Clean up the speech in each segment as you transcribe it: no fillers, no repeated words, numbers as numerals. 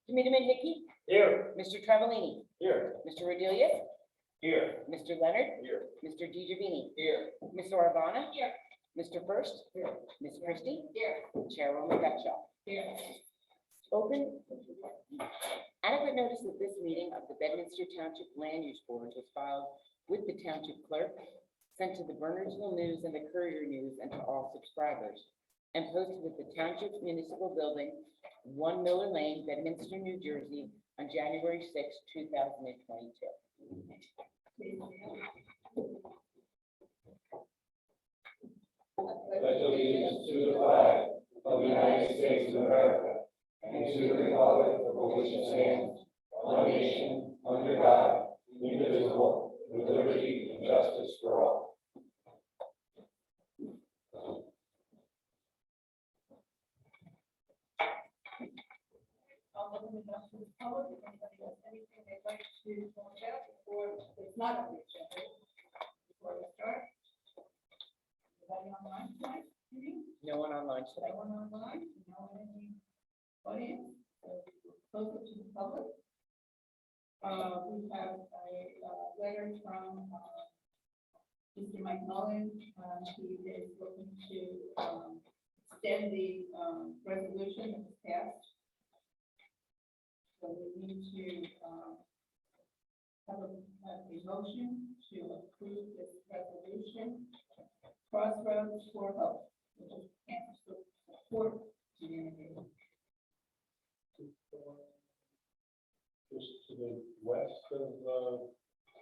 Committeeman Hickey, Here. Mr. Travellini, Here. Mr. Rodelius, Here. Mr. Leonard, Here. Mr. DiGiovanni, Here. Ms. Orabana, Here. Mr. First, Here. Ms. Christie, Here. Chairwoman Gutschall. Here. Open. Adequate notice of this meeting of the Bedminster Township Land Use Board was filed with the Township Clerk, sent to the Bernardsville News and the Courier News and to all subscribers, and posted with the Township's Municipal Building, 1 Miller Lane, Bedminster, New Jersey, on January 6, 2022. Pledge allegiance to the flag of the United States of America and to the republic for which it stands, one nation, under God, indivisible, with liberty and justice for all. I'll open it up to the public. If anybody has anything they'd like to point out before it's not on the agenda, before we start. Anybody online tonight? No one online today. No one online? No one in the audience? So we'll close it to the public. We have a letter from Mr. Mike Mullen. He is looking to extend the resolution that was passed. So we need to have a motion to approve this resolution. Crossroads for Hope, which is cancer support community. Just to the west of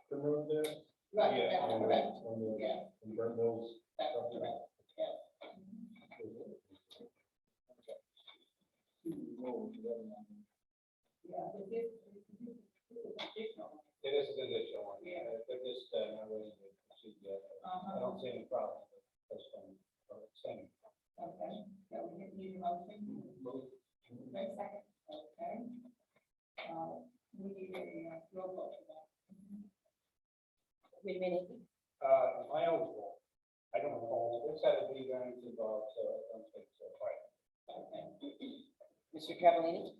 the road there. Right, Yeah, that's on the- correct. On the, Yeah, on Burnt Mills. that's correct. Yes. Yeah, but this is additional. It is an additional one, yeah, they're just not ready to proceed yet. I don't see any problem with this one, extending. Okay, so we need a motion. Wait a second, okay. We need a roll call for that. Committeeman Hickey, My own fault. I don't know, this had to be variance involved, so I don't think so, right? Okay. Mr. Travellini,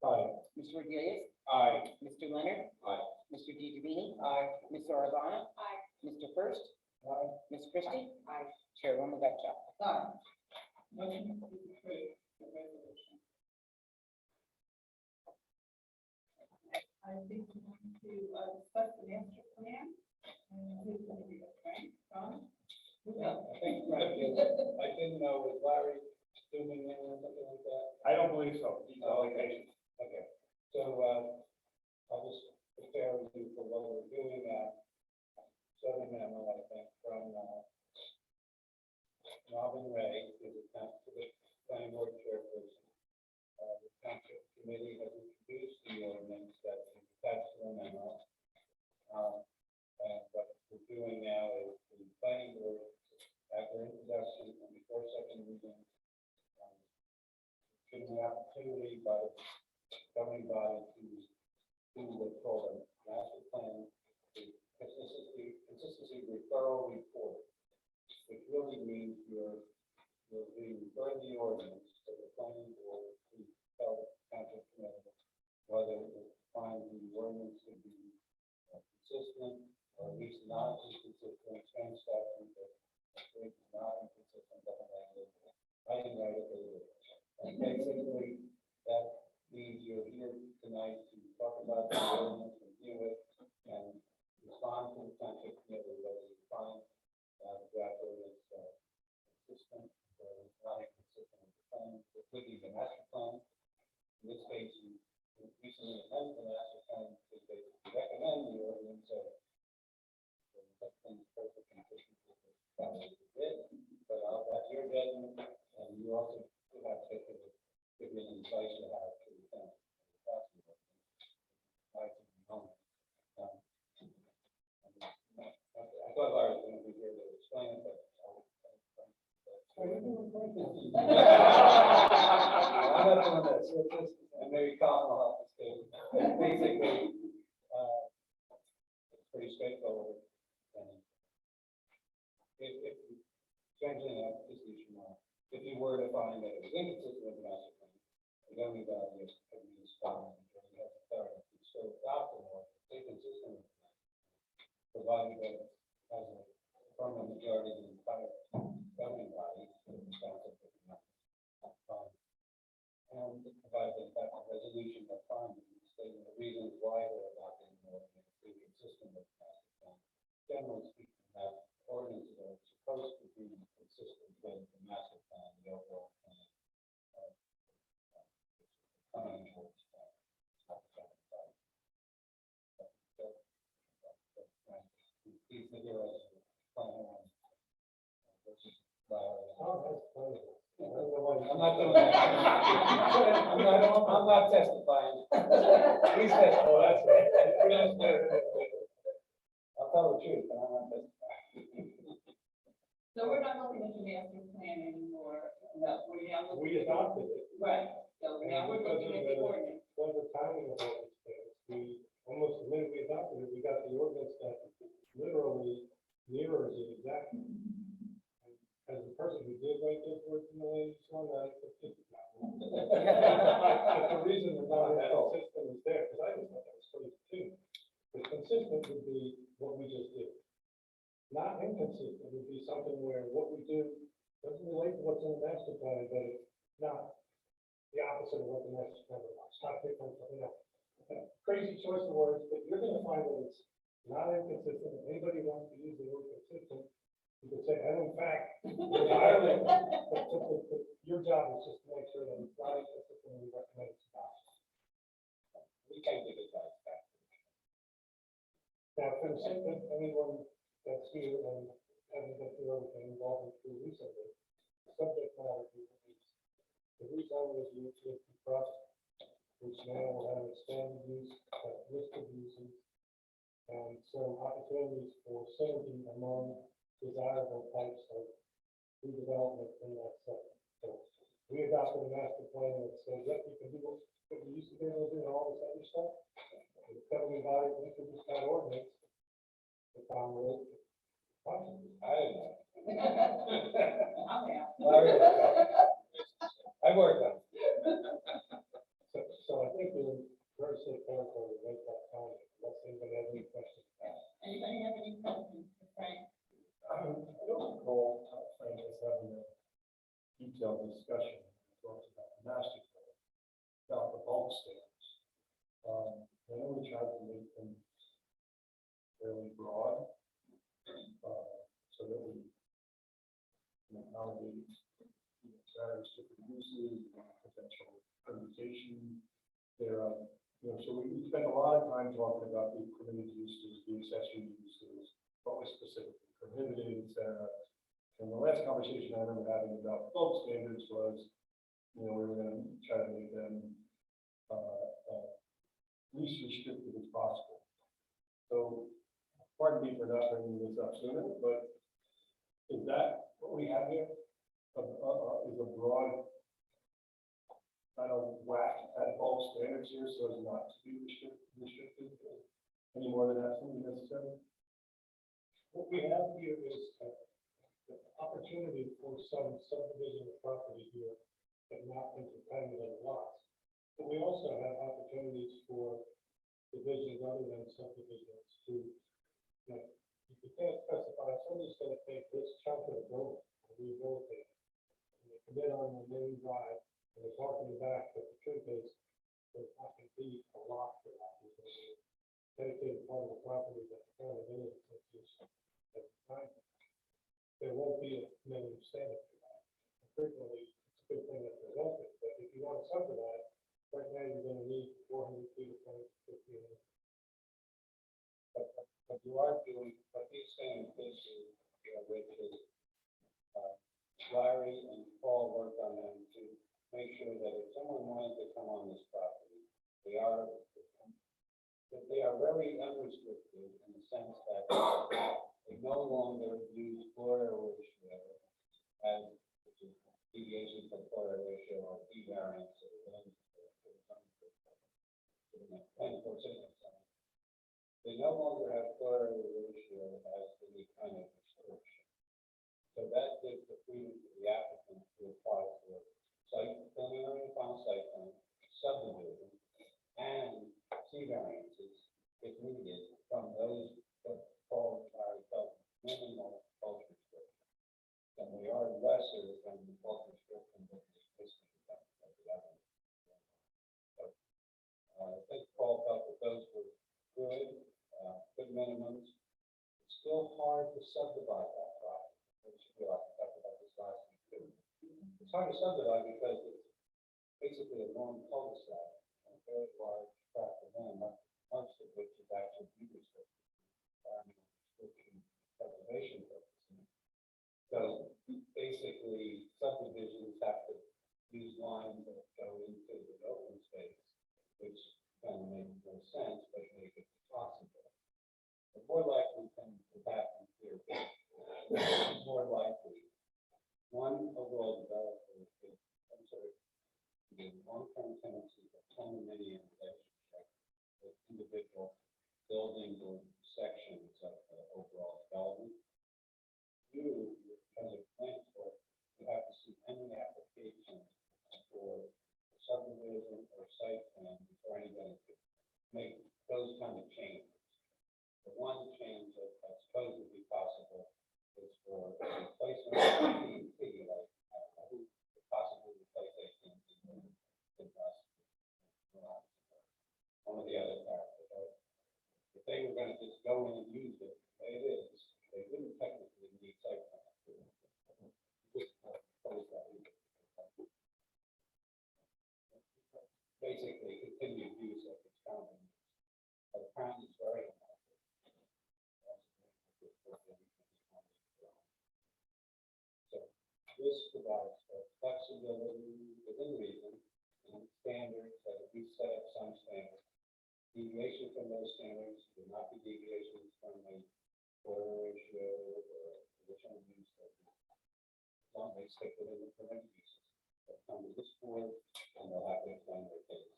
Aye. Mr. Rodelius, Aye. Mr. Leonard, Aye. Mr. DiGiovanni, Aye. Ms. Orabana, Aye. Mr. First, Aye. Ms. Christie, Aye. Chairwoman Gutschall. Aye. Motion to approve the resolution. I think we want to discuss the master plan. Who's going to be the plan? Ron? I didn't know, was Larry doing it or something like that? I don't believe so. Okay. Okay, so, I'll just prepare you for what we're doing, Southern Memo, I think, from, Robin Ray, who's the planning board chairperson. The township committee has introduced the ordinance that is attached to the memo. And what we're doing now is the planning board, after introduction and before second reading, given the opportunity by the governing body to do what's called a master plan, the consistency referral report, which really means you're referring the ordinance to the planning board to tell the township committee whether it finds the ordinance to be consistent, or at least not inconsistent, change statute, but not inconsistent, I didn't write it. And basically, that means you're here tonight to talk about the ordinance, review it, and respond to the township committee whether you find that ordinance consistent or not inconsistent with the plan, including the master plan. In this case, you recently amended the master plan to basically recommend the ordinance, so things perfect consistent with the plan that you did, but that's your judgment, and you also have to give me an advice you have to the town. I thought Larry was going to be here to explain it, but I'm not doing that. So it's just, and maybe Colin will help us too. Basically, it's pretty straightforward. And if essentially, just issue more. If you were to find that it was inconsistent with the master plan, the governing body of municipality, and we have authority to so adopt an ordinance, inconsistent with that, provided that it has a affirmative majority of the entire governing body, in the Township of Bedminster. And provide that that resolution of findings stating the reasons why they're adopting an ordinance inconsistent with the master plan. Generally speaking, that ordinances are supposed to be consistent with the master plan, the overall plan. Coming towards that. Please figure out plan on. I'm not doing that. I'm not testifying. Please testify. Oh, that's right. I'll tell the truth, but I'm not testifying. So we're not looking at the master plan anymore. No, we're now looking. We adopted it. Right, so now we're looking at the ordinance. Because of the timing of all these things, we, almost the minute we adopted it, we got the ordinance that literally mirrors it exactly. As the person who did write this originally, so that it's the reason the non-consistent is there, because I just thought that was crazy too. The consistent would be what we just did. Not inconsistent would be something where what we do doesn't relate to what's in the master plan, but it's not the opposite of what the master plan is. It's not different, you know. Crazy choice of words, but you're gonna find that it's not inconsistent. If anybody wants to use the word consistent, you could say, and in fact, your job is just to make sure that it's not inconsistent and we recommend it's not. We can't give it back. Now, for the sake of anyone that's here and hasn't been through everything involved through recently, the subject matter is the rezone is used to trust, which now will have expanded use, list of uses, and some opportunities for synergy among desirable types of redevelopment in that site. So we adopted a master plan that says, yep, you can do what we used to be able to do and all this other stuff. The governing body introduced that ordinance. The town road. I didn't know. I'm out. I worked on it. So I think we're very safe territory to make that time, unless anybody has any questions. Anybody have any questions for Frank? I don't recall Frank is having a detailed discussion about the master plan, about the bulk standards. I know we tried to make them fairly broad, so that we can accommodate various different uses, potential permutation. There, so we spent a lot of time talking about the permitted uses, the accessory uses, what was specifically prohibited, etc. And the last conversation I remember having about bulk standards was, we were going to try to make them least restrictive as possible. So, pardon me for not bringing this up sooner, but is that what we have here? Is a broad kind of whack at bulk standards here, so as not to be restricted any more than absolutely necessary? What we have here is the opportunity for some subdivision of property here that not independent of lots. But we also have opportunities for divisions other than subdivisions to, you can't specify, somebody's gonna take this chunk of the road and rehabilitate it. And they commit on the main drive, and they're talking back, but the truth is, there's not gonna be a lot for that. There's gonna be a dedicated part of the property that the county is at the time. There won't be a minimum standard for that. And frequently, it's a good thing that there's open, but if you want to subdivide, right now you're gonna need 400 feet of frontage, 15. But you are doing, but you're saying this is, which is, Larry and Paul worked on them to make sure that if someone wanted to come on this property, they are very unrestricted in the sense that they no longer use Florida ratio as deviation from Florida ratio or P variance or whatever. They no longer have Florida ratio as any kind of restriction. So that gives the freedom to the applicant to apply for site, preliminary and final site plan, subdivide that property. Which we talked about this last week too. It's hard to subdivide because it's basically a long cul-de-sac, and a very large tract of land, most of which is actually deed restricted, environmental restriction, preservation purposes. So basically, subdivisions have to use lines that go into the open space, which kind of makes no sense, but make it possible. The more likely thing to happen here, more likely, one overall developer with some sort of long-term tenancy or condominium relationship with individual buildings or sections of the overall development. You, as a plan for, you have to see any application for subdivision or site plan before anybody could make those kind of changes. The one change that's supposed to be possible is for replacement of AT&T, like who could possibly replace AT&T in one of the other factors. Right? If they were going to just go in and use it the way it is, they wouldn't technically need site plan. Basically, continued use of its county. But apparently it's very unlikely. So this provides for flexibility within reason and standards that if we set up some standards, deviation from those standards would not be deviations from the border ratio or additional use that as long as they stick within the permitted uses that come to this board and they'll have to explain their case.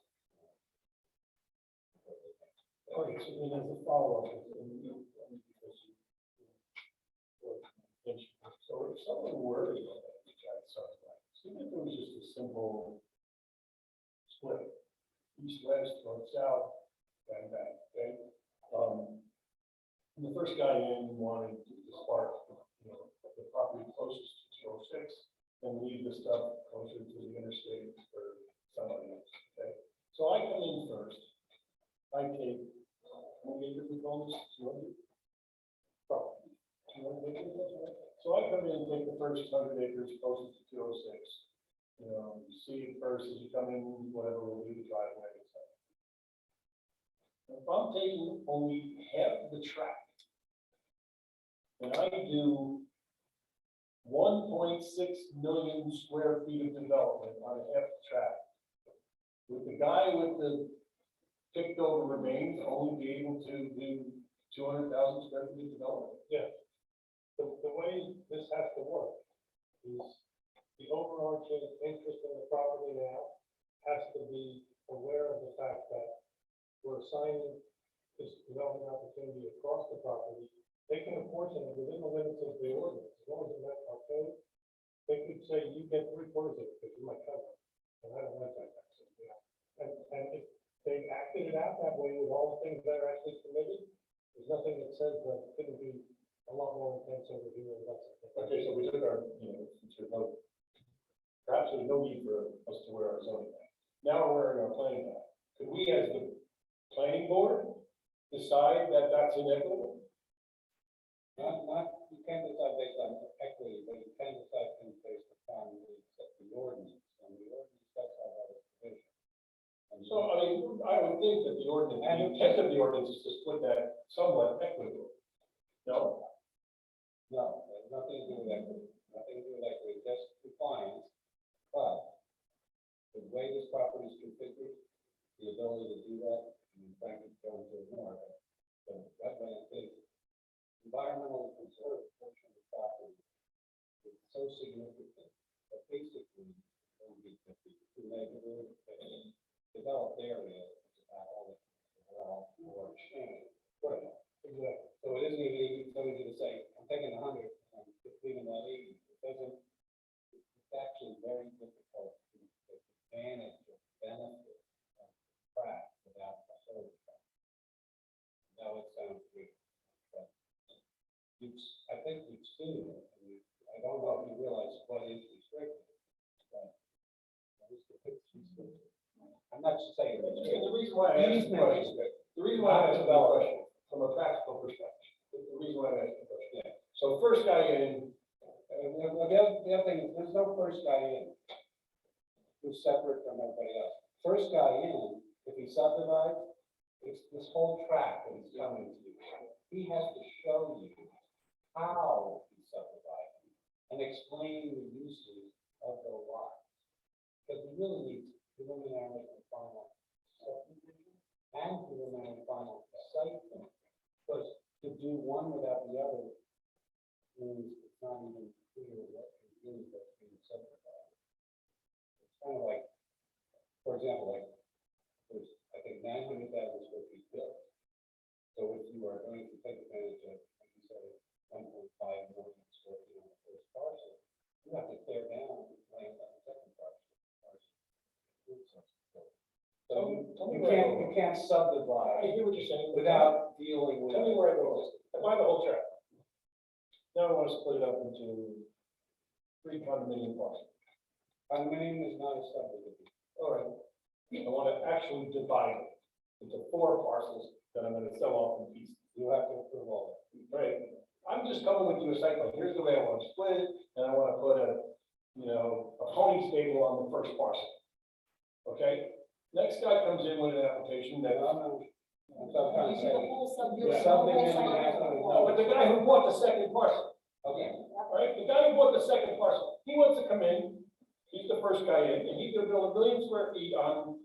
Okay, so then as a follow-up, so if someone were to go back to Jack Sunrise, even if it was just a simple split, east-west, north-south, bang, bang, okay? And the first guy in wanted to spark, the property closest to 206 and leave the stuff closer to the interstate for somebody else, okay? So I come in first, I take, how many acres we call this? 200? Probably. 200 acres, right? So I come in and take the first 100 acres closest to 206. You see it first as you come in, whatever, we'll leave the driveway, etc. If I'm taking only half the tract, and I do 1.6 million square feet of development on a half the tract, with the guy with the picked over remains only be able to do 200,000 square feet of development? Yeah. The way this has to work is the overarching interest in the property now has to be aware of the fact that we're assigning this development opportunity across the property. They can apportion it within the limits of the ordinance, as long as it met our code. They could say, you get 3/4 of it, because you might cover it, and I don't want that. And if they acted it out that way with all the things that are actually permitted, there's nothing that says that it couldn't be a lot more intense over here. And that's Okay, so we took our, perhaps there's no need for us to wear our zoning map. Now we're in our planning map. Could we, as the planning board, decide that that's inequitable? You can't decide based on equity, but you can decide things based upon the ordinance, and the ordinance does have other provisions. So, I mean, I would think that the ordinance, the intent of the ordinance is to split that somewhat equitably. No? No, it has nothing to do with equity, nothing to do with equity, just compliance. But the way this property is configured, the ability to do that, and frankly, going to ignore it. The wetland is environmental conserved portion of the property is so significant that basically the neighborhood developed area is about all or change. Right. Exactly. So it isn't even so easy to say, I'm taking 100 and just leaving that 80. It doesn't, it's actually very difficult to take advantage of benefit of the tract without the whole tract. Now it sounds weird, but I think we've seen it. I don't know if you realize what is restricted, but it's restricted. I'm not just saying that. The reason why I asked the question, from a practical perspective, the reason why I asked the question. Yeah. So first guy in, The other thing is, there's no first guy in who's separate from everybody else. First guy in, if he subdivides, it's this whole tract that he's coming to. He has to show you how he subdivided and explain the uses of the lot. Because he really needs preliminary and final subdivision and preliminary and final site plan. Because to do one without the other means it's not even clear what is really what's being subdivided. It's kind of like, for example, like, there's, I think, 900,000 square feet built. So if you are going to take advantage of, like you say, 1.5 million square feet on the first parcel, you have to tear down land on the second parcel. So you can't subdivide I hear what you're saying. without dealing with. Tell me where I go. I buy the whole tract. Now I want to split it up into 3 condominium parcels. Condominium is not a subdivision. All right. I want to actually divide it into 4 parcels that I'm going to sell off in pieces. You have to approve all that. Right? I'm just coming with you a site plan. Here's the way I want to split it, and I want to put a, a pony stable on the first parcel. Okay? Next guy comes in with an application that, That's what I'm trying to say. The The subdivision has to. oh, but the guy who bought the second parcel, Okay, right? The guy who bought the second parcel, he wants to come in, he's the first guy in, and he's gonna build 1 million square feet on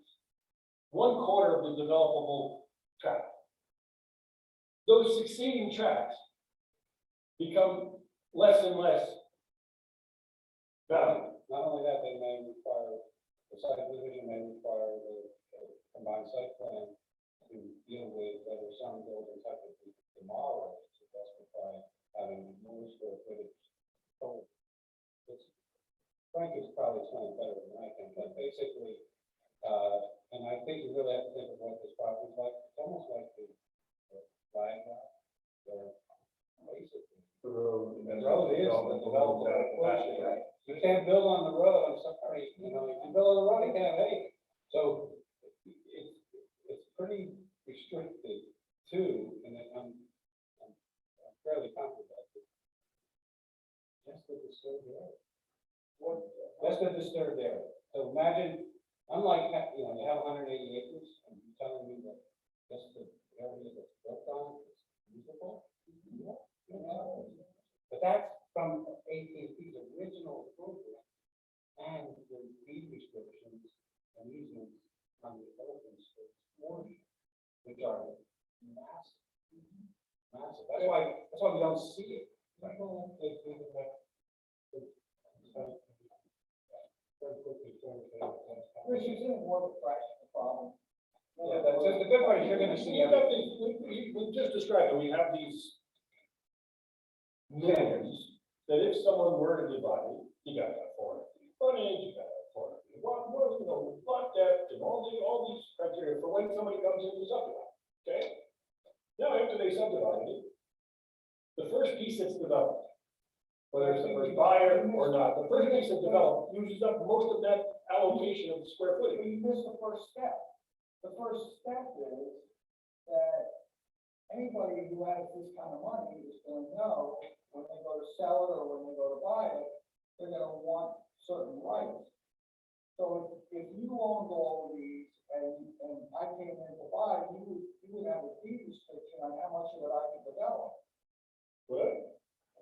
1/4 of the developable tract. Those succeeding tracts become less and less valuable. not only that, they may require, the subdivision may require the combined site plan to deal with whether some buildings have to be demolished to justify having more square footage. So, Frank is probably explaining better than I can, but basically, and I think you really have to think of what this property is like. It's almost like the flag lot, where basically the road. the road is the development portion. You can't build on the road, I'm sorry, if you build on the road, you can't have anything. So it's pretty restricted too, and I'm fairly confident that just the disturbed area. Just the disturbed area. So imagine, unlike, you have 180 acres, and you're telling me that just the area that's built on is usable? But that's from AT&T's original program and the deed restrictions and easements on the open space portion, which are massive. Massive. That's why we don't see it. Which is in more of a fraction of the problem. Yeah, that's just the good part is you're gonna see We got everything. these, we just described it, we have these norms that if someone were to divide it, you got that 400 feet frontage, you got that 400 feet, lot depth, and all these criteria for when somebody comes in to subdivide, okay? Now, after they subdivided it, the first piece that's developed, whether it's the first buyer or not, the first piece that's developed uses up most of that allocation of the square But footage. you missed the first step. The first step is that anybody who has this kind of money is going to know when they go to sell it or when they go to buy it, they're going to want certain rights. So if you owned all of these and I came in to buy, you would have a deed restriction on how much of it I could develop. What?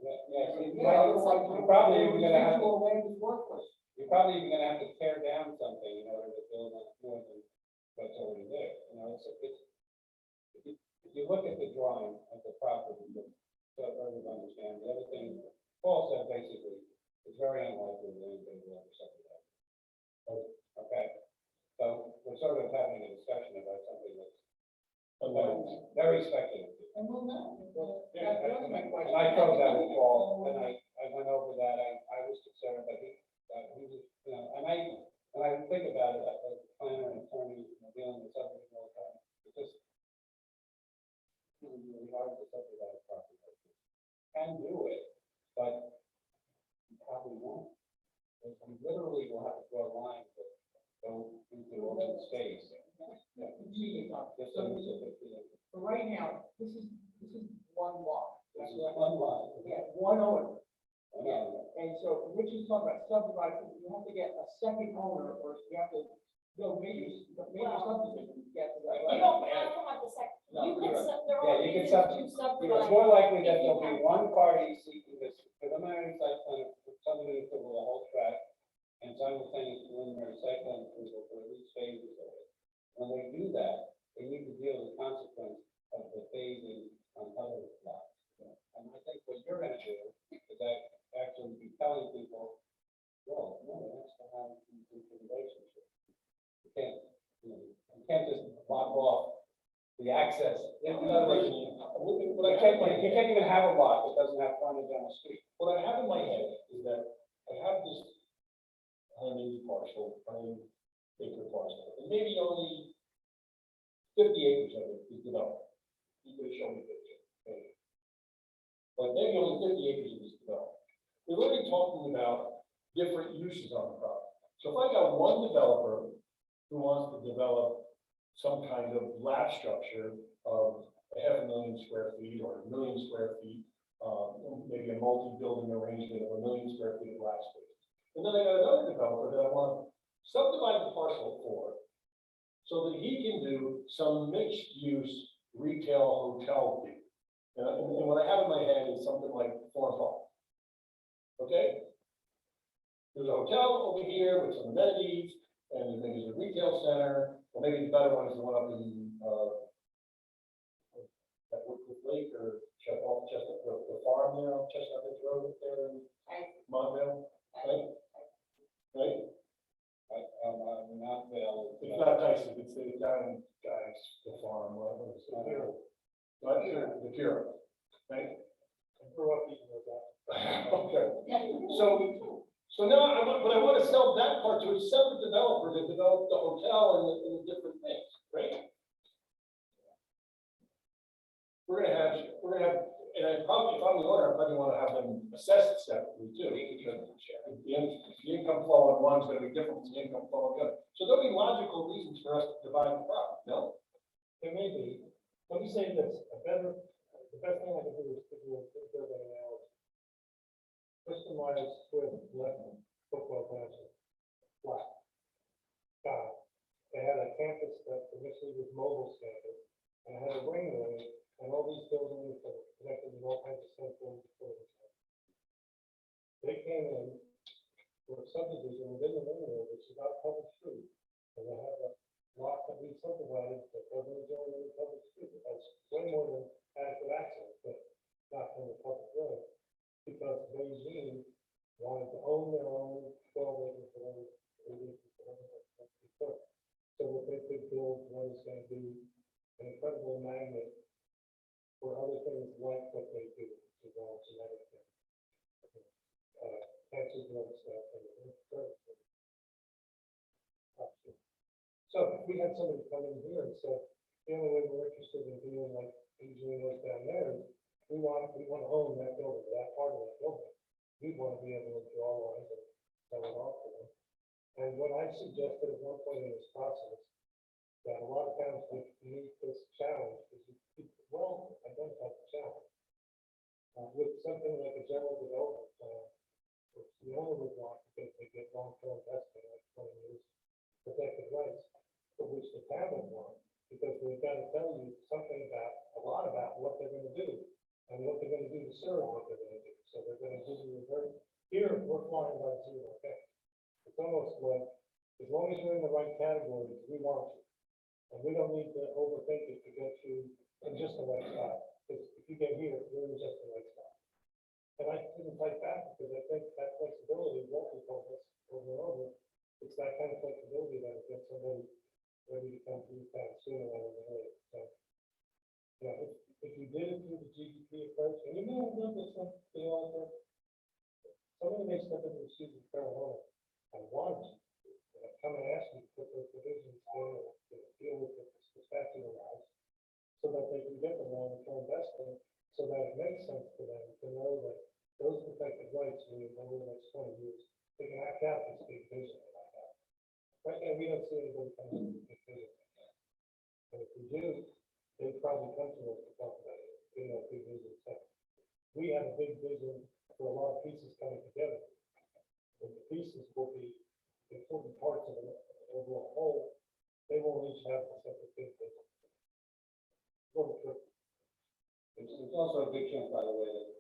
Otherwise, You're probably even gonna have to. residual land is worthless. You're probably even gonna have to tear down something in order to build on more than what's already there. If you look at the drawing of the property, so everyone understands, the other thing, Paul said basically, it's very unlikely that anybody will ever subdivide. Okay, so we're sort of having a discussion about something that's very speculative. And we'll know. Yeah, That's really my question. and I froze out with Paul, and I went over that, I was concerned, but he was, and I think about it, as a planner and attorney, dealing with subdivision all the time, it's just really hard to subdivide a property like this. Can do it, but you probably won't. Because you literally will have to draw lines that go into open space. Just so So right now, this is one lot. This is one lot. Yeah, one talk about subdividing, you have to get a second owner, or you have to go major subdivision to get to that. You don't have to have the second, No, you can, you're right. there Yeah, are you can reasons sub- to It's subdivide. more likely that if you there'll be have- one party seeking this preliminary site plan, somebody to approve the whole tract, and simultaneous preliminary site plan approval for at least phases of it. When they do that, they need to deal with the consequence of the phasing on other lots. And I think what you're gonna do is actually be telling people, well, no, it has to have a relationship. You can't, you can't just block off the access. In other words, you can't even have a lot that doesn't have frontage on the street. What I have in my head is that I have this 180 parcel, 100 acre parcel, and maybe only 50 acres of it is developed. You could show me a picture, maybe. But maybe only 50 acres of it is developed. We're already talking about different uses on the property. So if I got one developer who wants to develop some kind of lab structure of 500,000 square feet or 1,000,000 square feet, maybe a multi-building arrangement of 1,000,000 square feet of lab space. And then I got another developer that I want to subdivide the parcel for, so that he can do some mixed-use retail hotel thing. And what I have in my head is something like Foreign Park. Okay? There's a hotel over here with some amenities, and maybe there's a retail center, or maybe the better one is the one up in, at Woodcliff Lake, or off Chestnut, the farm there, on Chestnut Ridge Road up there in Montvale, right? Right? Not Vail. It's not Tyson, it's the down guys, the farm, whatever it's. Not sure, the Pura, right? I grew up eating those apples. Okay, so now but I want to sell that part to a separate developer to develop the hotel and the different things, right? We're gonna have, and I probably, if I'm the owner, I probably want to have them assessed separately too, because the income flow on one's gonna be different from the income flow on the other. So there'll be logical reasons for us to divide the property, no? There may be, let me say this, the best thing I can do is to do a good building analysis. Kristen Myers with left football township, flat. They had a campus that initially was mobile campus, and had a ringway, and all these buildings that were connected with all kinds of central buildings. They came in for a subdivision within the ringway, which is not a public street, and they have a lot that we subdivided that doesn't enjoy any public street. That's way more than adequate access, but not from the public road. Because Beijing wanted to own their own 12 acres, or 8 acres, whatever. So that they could build what is going to be an incredible magnet for other things like what they do, which is all genetic things. Cancer drug stuff and so if we had somebody come in here and say, the only way we're interested in doing like Adrian was down there is we want to own that building, that part of that building. We want to be able to draw lines and sell it off to them. And what I suggested at one point in this process, that a lot of towns would meet this challenge, because you well identify the challenge. With something like a general development plan, which the owner would want because they get long-term vesting, like 20 years, protected rights, but which the town would want, because they've got to tell you something a lot about what they're going to do, and what they're going to do to serve what they're going to do. So they're going to give you a very, here, we're flying by zero, okay? It's almost like, as long as you're in the right categories, we want you. And we don't need to overthink it to get you in just the right spot. Because if you get here, you're in just the right spot. And I didn't fight back because I think that flexibility, what we told us over and over, it's that kind of flexibility that will get somebody ready to come to this town sooner rather than later. So, yeah, if you did it through the GDP approach, and you may have done this one, you know, like, somebody may step into the shoes of current owner and want to come and ask you to put those provisions in to deal with the statute of laws, so that they can get the long-term vesting, so that it makes sense to them to know that those protected rights will be over the next 20 years. They can act out this big vision like that. Right now, we don't see anybody coming to this big vision like that. And if we do, they probably come to us to talk about it, in that big vision. So we have a big vision for a lot of pieces coming together. but the pieces will be important parts of an overall whole. They won't each have the separate thing. It's also a big chance, by the way,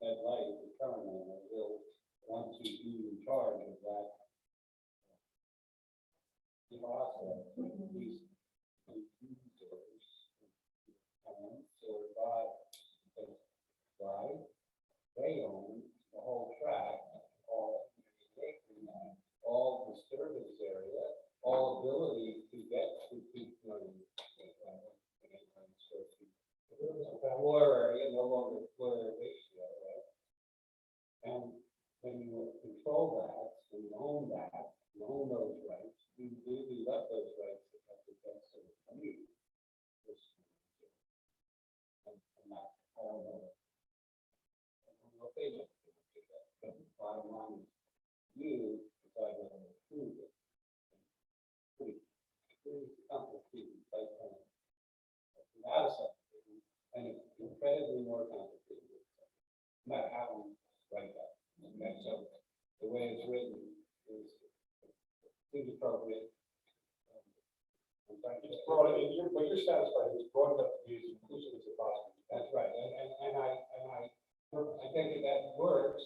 that light, the current owner, will want to be in charge of that. The process, these users, or by, they own the whole tract, all the service area, all ability to get to floor area, no longer floor ratio, right? And when you control that, when you own that, you own those rights, you let those rights have the best of the community. And not all of it. I don't know if they look at that, but the bottom line is you decide whether to approve it. Pretty complicated, like, without a subdivision, and it's incredibly more complicated. No matter how we write that. Okay, so the way it's written is appropriate. It's broad, but you're satisfied, it's broad enough to be as inclusive as possible. That's right, and I think that works,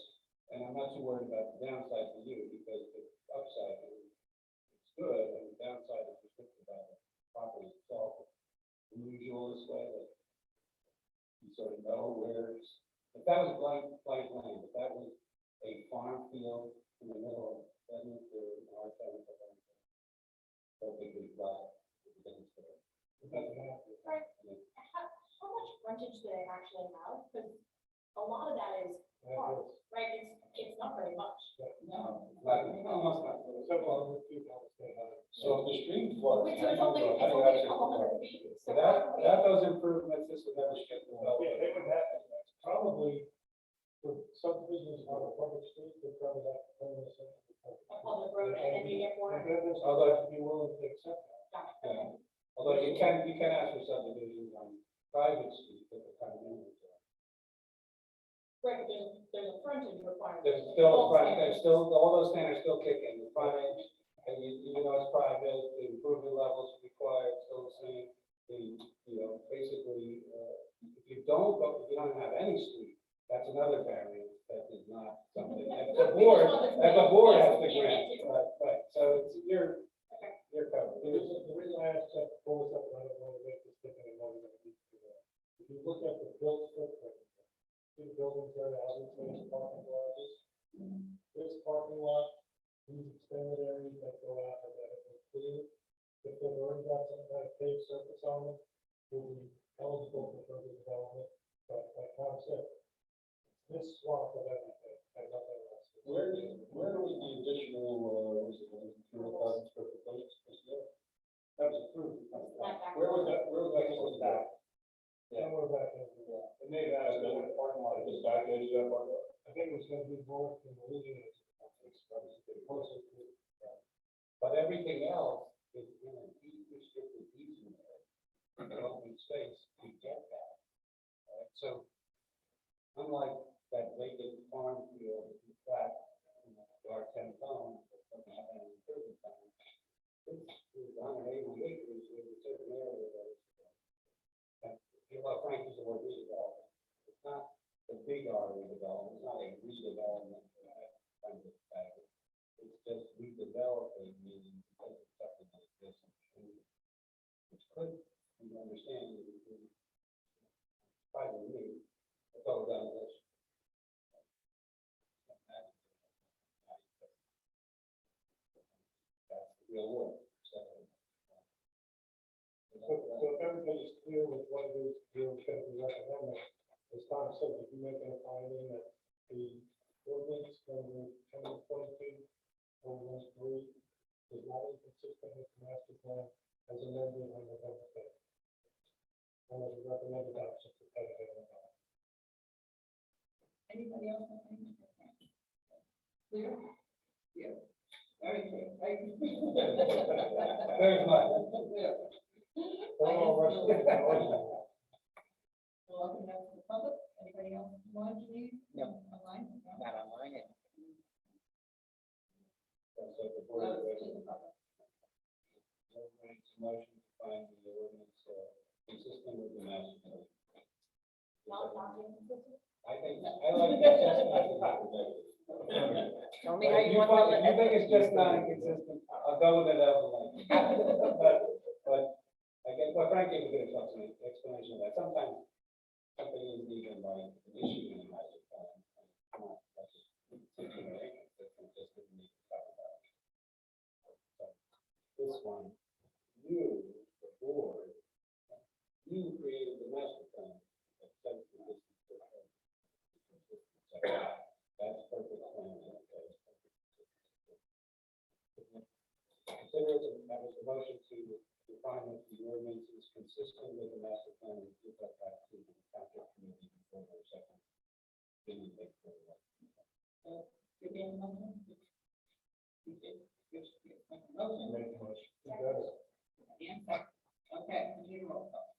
and I'm not too worried about the downside for you, because the upside is it's good, and the downside is restricted by the property itself. Unusual this way, that you sort of know where, if that was blank land, if that was a farm field in the middle of Bedminster, our town, so they could fly. Right. How much frontage do they actually have? Because a lot of that is park, right? It's not very much. No, almost not. So the stream flood. Which is only, it's How do you only a access the couple park? hundred feet. So Without those improvements, this would never get developed. Yeah, they would have, probably, for subdivisions on a public street, they probably have to turn this into. a public road and then you get more. And then there's others to be willing to accept that. Yeah. Although you can ask for subdivisions on private streets, but the kind of minimum. Right, but there's a frontage requirement. There's still, all those standards still kick in, the frontage, and even though it's private, the improvement levels required, still the same. Basically, if you don't have any street, that's another variance that is not something that the board has to grant. Right, so it's, you're covered. The reason I asked that, pull this up, and I don't want to make this different than what we're going to do today. If you look at the built footprint, two buildings there, parking garages. This parking lot, these extended areas that go out and that have been cleared, if they've already got some kind of paved surface on them, will be eligible for further development. But like Tom said, this swamp of everything, and nothing else. Where do we the additional, was it 200,000 square foot place? That was approved. Where was that supposed to go? Then we're back in. And they've asked the parking lot, just back edge of that parking lot. I think it was going to be more from the leading edge. Closer to. But everything else is in a deep restricted easement area. Open space, you get that. Alright, so unlike that vacant farm field, in fact, our 10 towns, doesn't have any improvement plan. This is 180 acres with a certain area that is. Frank is the word redevelopment. It's not the big R redevelopment, it's not a redevelopment kind of thing. It's just redeveloping, meaning because it's something like this, which could, you understand, probably me, it's all done this. That's the real work. So if everybody's clear with what it is you're going to recommend, as Tom said, if you make a finding that the ordinance number 1022, ordinance 3, is not inconsistent with the master plan as amended on November 5th. And as a recommended action to pay it. Anybody else have anything? Clear? Yeah. Very clear, right? Very much. All rush. We'll open it up to the public. Anybody else want to leave? No. Online? Not online. motion to find the ordinance consistent with the master plan. Not inconsistent. I think, I like consistent as a negative. Tell me how you want to. If you think it's just not inconsistent, I'll go with it as a negative. But I guess, well, Frank gave a good explanation of that. Sometimes something is even by an issue in the master plan. Just didn't need to talk about it. So, this one, you, the board, you created the master plan. That sets the distance to the road. That's perfect plan. Consider it, that was the motion to define that the ordinance is consistent with the master plan and give that back to the township committee before their second. Didn't take for the Give me a motion. You did. Yes, yes, make a motion. Make a motion. Ian, second. Okay, you roll call.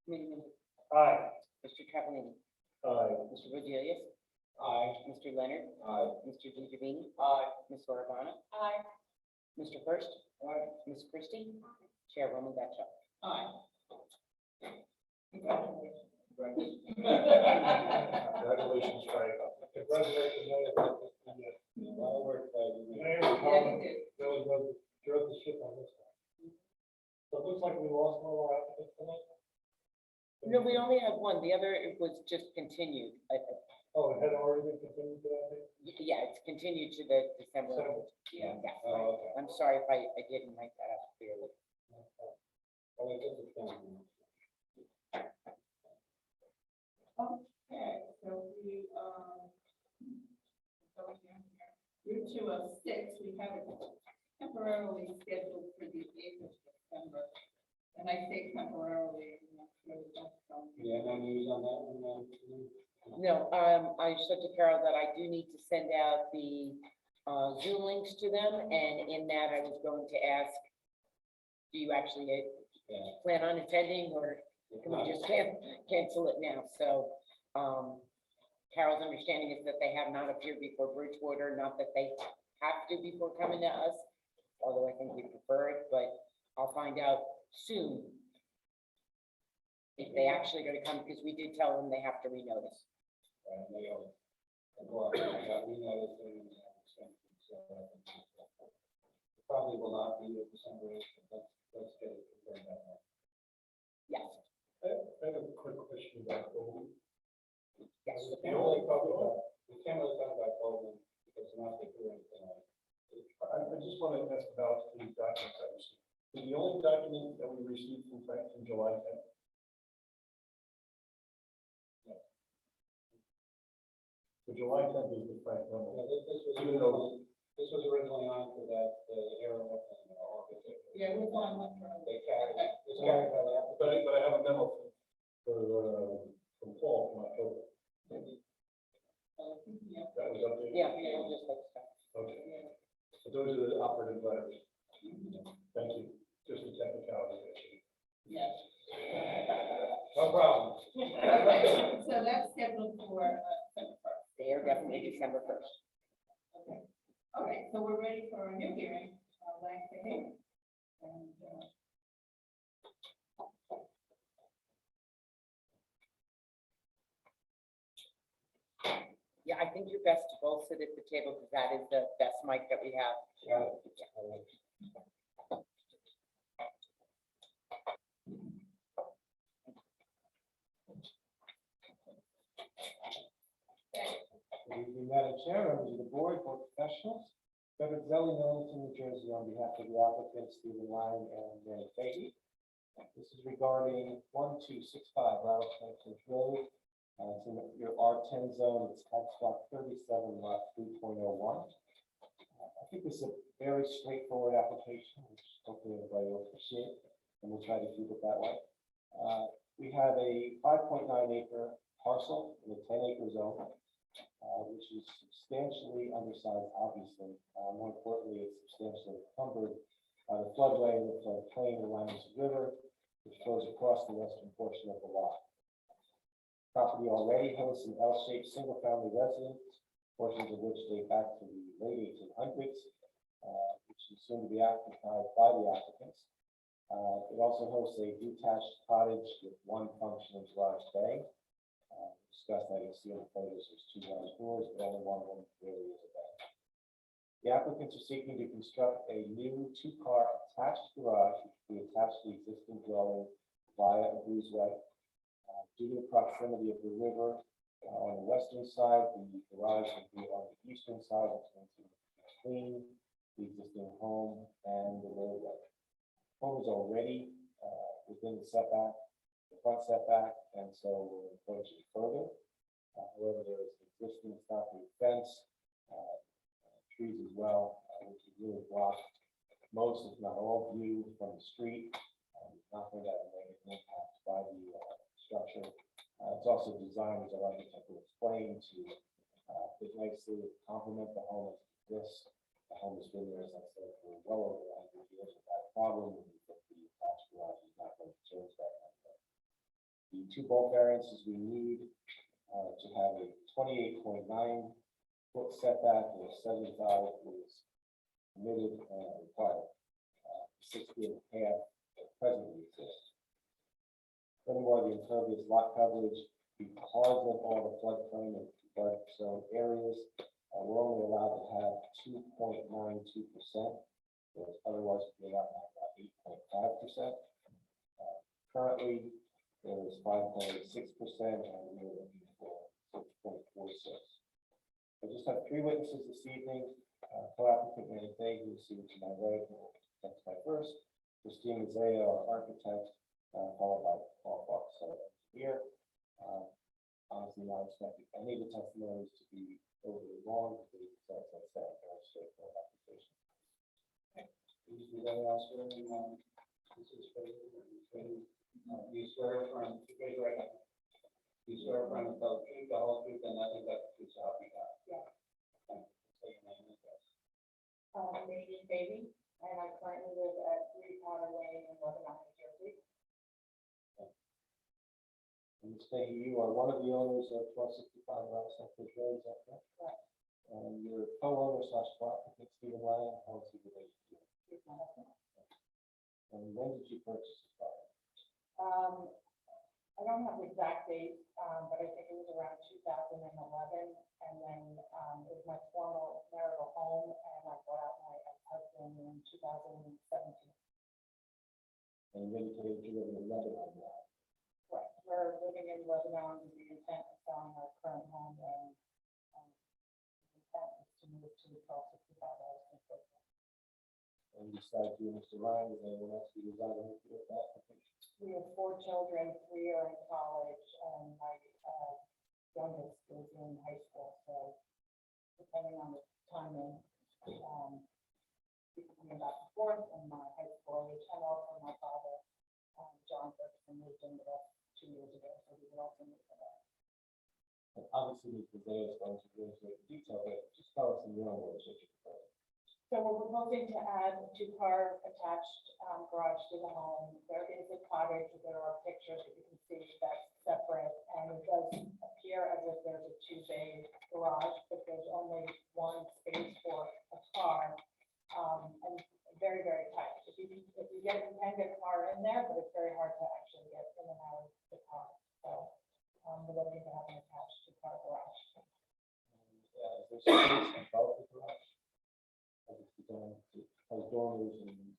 Committee member, Aye. Mr. Cavalini, Aye. Mr. Virgilius, Aye. Mr. Leonard, Aye. Mr. DeGivini, Aye. Ms. Urbana, Aye. Mr. Hurst, Ms. Christie, Chairwoman Betcha. Aye. Congratulations. Congratulations, Frank. Congratulations, Mayor. A lot of work by you. Mayor, Yeah, Department you did. really drove the ship on this one. So it looks like we lost one of our applicants tonight. No, we only have one. The other, it was just continued. Oh, it had already been continued to that day? Yeah, it's continued to the December. December. Yeah. Yeah. Oh, okay. I'm sorry if I didn't make that up clearly. Oh, it's just a thing. Okay, so we, due to a six, we have it temporarily scheduled for the 8th of September. And I say temporarily, I'm not sure if that's something. Yeah, no news on that one. No, I said to Carol that I do need to send out the Zoom links to them, and in that I was going to ask, do you actually Yeah. plan on attending, or can we just cancel it now? So, Carol's understanding is that they have not appeared before Bridgewater, not that they have to before coming to us, although I think we prefer it, but I'll find out soon if they actually gonna come, because we did tell them they have to renotice. And they all, well, we know this thing is expensive, so it probably will not be with December 8th, but let's get it confirmed that way. Yes, I have a quick question about Goldman. yes. We can't really talk about Goldman because we're not going to do anything on it. I just want to ask about the documents I received. Is the only document that we received from Frank from July 10th? The July 10th is the Frank memo. Yeah, Even though- this was originally on for that, Aaron, August. Yeah, we're going with. They carried, it's carried by the applicant. But I have a memo from Paul from October. Yeah. That was updated. Yeah, we'll just like stuff. Okay. So those are the operative letters. Thank you. Just a technicality issue. Yes. No problem. So that's scheduled for, September 1st. They are definitely December 1st. Okay. Okay, so we're ready for a new hearing, like the hearing. And, Yeah, I think you're best to both sit at the table, because that is the best mic that we have. Good evening, Madam Chair, members of the board, board professionals. Frederick Zelli, Millington, New Jersey, on behalf of the applicants, Stephen Lang and Mary Fahey. This is regarding 1265 Rattlesnake Road. It's in your R10 zone, it's tax block 37, lot 3.01. I think this is a very straightforward application, which hopefully everybody will appreciate, and we'll try to keep it that way. We have a 5.9 acre parcel in a 10-acre zone, which is substantially undersized, obviously. More importantly, it's substantially encumbered by the floodway and the floodplain around this river, which flows across the western portion of the lot. Property already hosts an L-shaped single-family residence, portions of which date back to the late 1800s, which is soon to be occupied by the applicants. It also hosts a detached cottage with one functioning garage bay. Discussed that, you'll see in the photos, there's two garage doors, but only one of them really is a bay. The applicants are seeking to construct a new two-car attached garage, which will be attached to the existing dwelling via a breezeway. Due to the proximity of the river on the western side, the garage will be on the eastern side, which means it will be between the existing home and the roadway. Home is already within the setback, the front setback, and so we're approaching further. However, there is an existing stockade fence, trees as well, which is really block most, if not all, view from the street. Not going to have a negative impact by the structure. It's also designed, as our architect will explain, to fit nicely, complement the home as it exists. The home has been there, as I said, for well over 100 years without a problem. And the attached garage is not going to change that. The two bulk variances we need to have a 28.9-foot setback or 75 is permitted and required. 60 and a half presently exists. Furthermore, the impervious lot coverage, because of all the floodplain and flood zone areas, we're only allowed to have 2.92%, whereas otherwise we're allowed to have about 8.5%. Currently, there is 5.86%, and we're looking for 6.46. I just have three witnesses this evening. Co-applicant Mary Fay, who is seated to my right, will testify first. Christine Zaya, our architect, followed by Paul Fox, our engineer. Honestly, not expecting any of the testimonies to be overly long, because it's, as I said, a very straightforward application. Please, do anyone else hearing, this is for you, you swear from, raise your right hand. You swear from the truth, the whole truth, and nothing but the truth, so help you God. Yeah. Thank you. Say your name and address. Lady Baby, and I currently live at 3 Powder Lane in Lebanon, New Jersey. And Ms. Fahey, you are one of the owners of 1265 Route Southbridge Road, is that correct? Correct. And your co-owner slash co-applicant Stephen Lyon, how is he related to you? Here's my husband. And when did you purchase the property? I don't have the exact date, but I think it was around 2011, and then it was my former marital home, and I bought out my ex-husband in 2017. And you indicated you live in Lebanon now. Right, we're living in Lebanon with the intent of selling our current home, and the intent is to move to 1265 Austin. And besides you, Mr. Lyon, is anyone else who residing with you at that location? We have 4 children, 3 are in college, and my youngest is in high school, so depending on the timing, between back and forth, and my high school age, and also my father, John Ferguson, moved in with us 2 years ago, so we would also move for that. And obviously, Mr. Zay is going to go into great detail, but just tell us in your own words what you're proposing. So we're proposing to add a 2-car attached garage to the home. There is a cottage, there are pictures that you can see that's separate, and it does appear as if there's a 2-bay garage, but there's only 1 space for a car, and very, very tight. If you can get a car in there, but it's very hard to actually get in and out of the car. So we're looking to have an attached 2-car garage. Is there space above the garage? As dormers and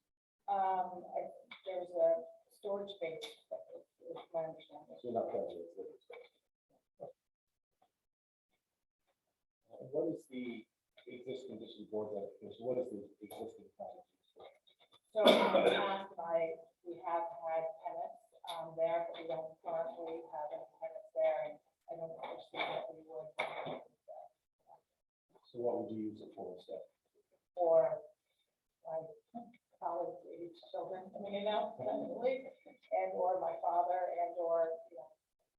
There's a storage space, is my understanding. so you're not covered with living space. And what is the existing, just board application, what is the existing cottage? So in the past, we have had tenants there, but we don't currently have any tenants there, and I don't foresee that we would. So what would you use it for instead? For my college age children coming in now, definitely, and or my father, and or,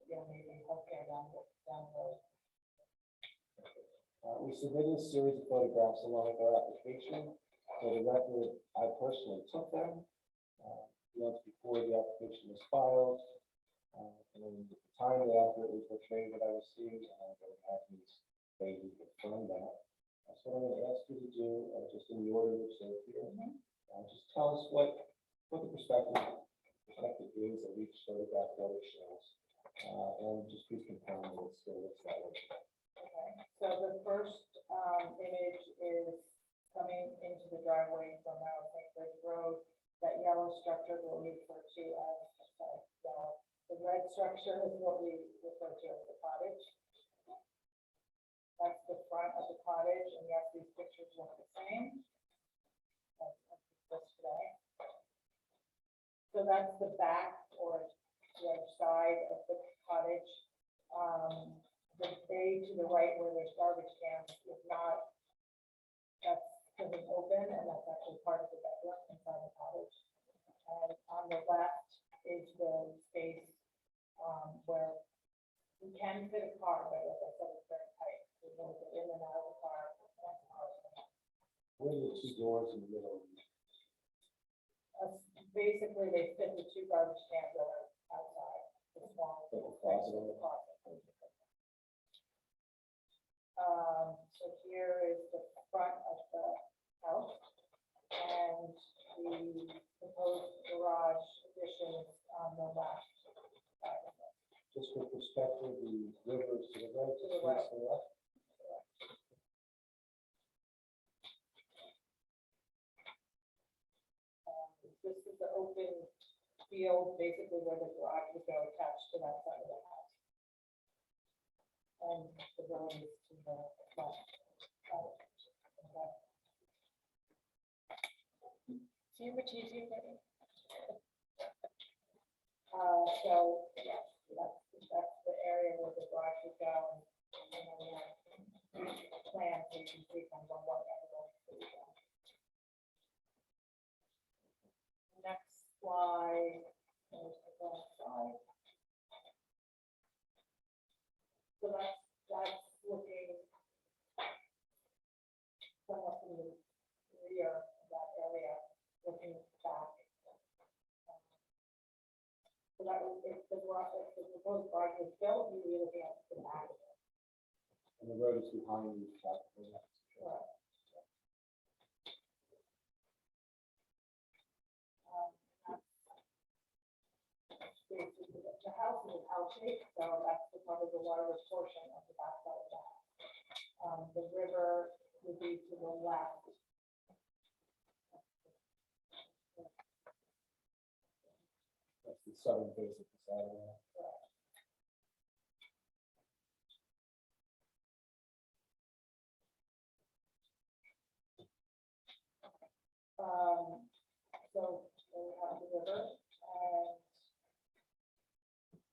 maybe healthcare down the road. We submitted a series of photographs along with our application. For the record, I personally took them months before the application was filed. And at the time, they accurately portrayed what I was seeing, and I'm very happy they confirmed that. That's what I'm gonna ask you to do, just in the order which they're here. Just tell us what the perspective is of each photograph that it shows. And just please confirm that it still looks that way. Okay, so the first, image is coming into the driveway from St. Bridge Road. That yellow structure will we refer to as, the red structure is what we refer to as the cottage. That's the front of the cottage, and yes, these pictures look the same. That's this today. So that's the back or the other side of the cottage. The bay to the right where there's garbage cans is not, that's doesn't open, and that's actually part of the bedroom inside the cottage. And on the left is the space, where you can fit a car, but as I said, it's very tight. You can get in and out of the car. Where are the two doors in the middle? Basically, they fit the two garbage cans that are outside, the small. Like a closet. The closet. So here is the front of the house, and the proposed garage addition is on the left side of it. Just for perspective, the river is to the right, To the right. to the left. This is the open field, basically where the garage would go attached to that side of the house. And the road is to the left. See what you do, Betty? So, yes, that's the area where the garage would go, and then we have plans, so you can see kind of on what angle. Next slide, there's the front side. So that's looking somewhat from the rear of that area, looking back. So that was, if the garage, if the proposed garage was built, you'd be looking at the back of it. And the road is behind you. Correct. Basically, the house is an L shape, so that's probably the largest portion of the back side of the house. The river would be to the left. That's the southern face of the satellite. So we have the river, and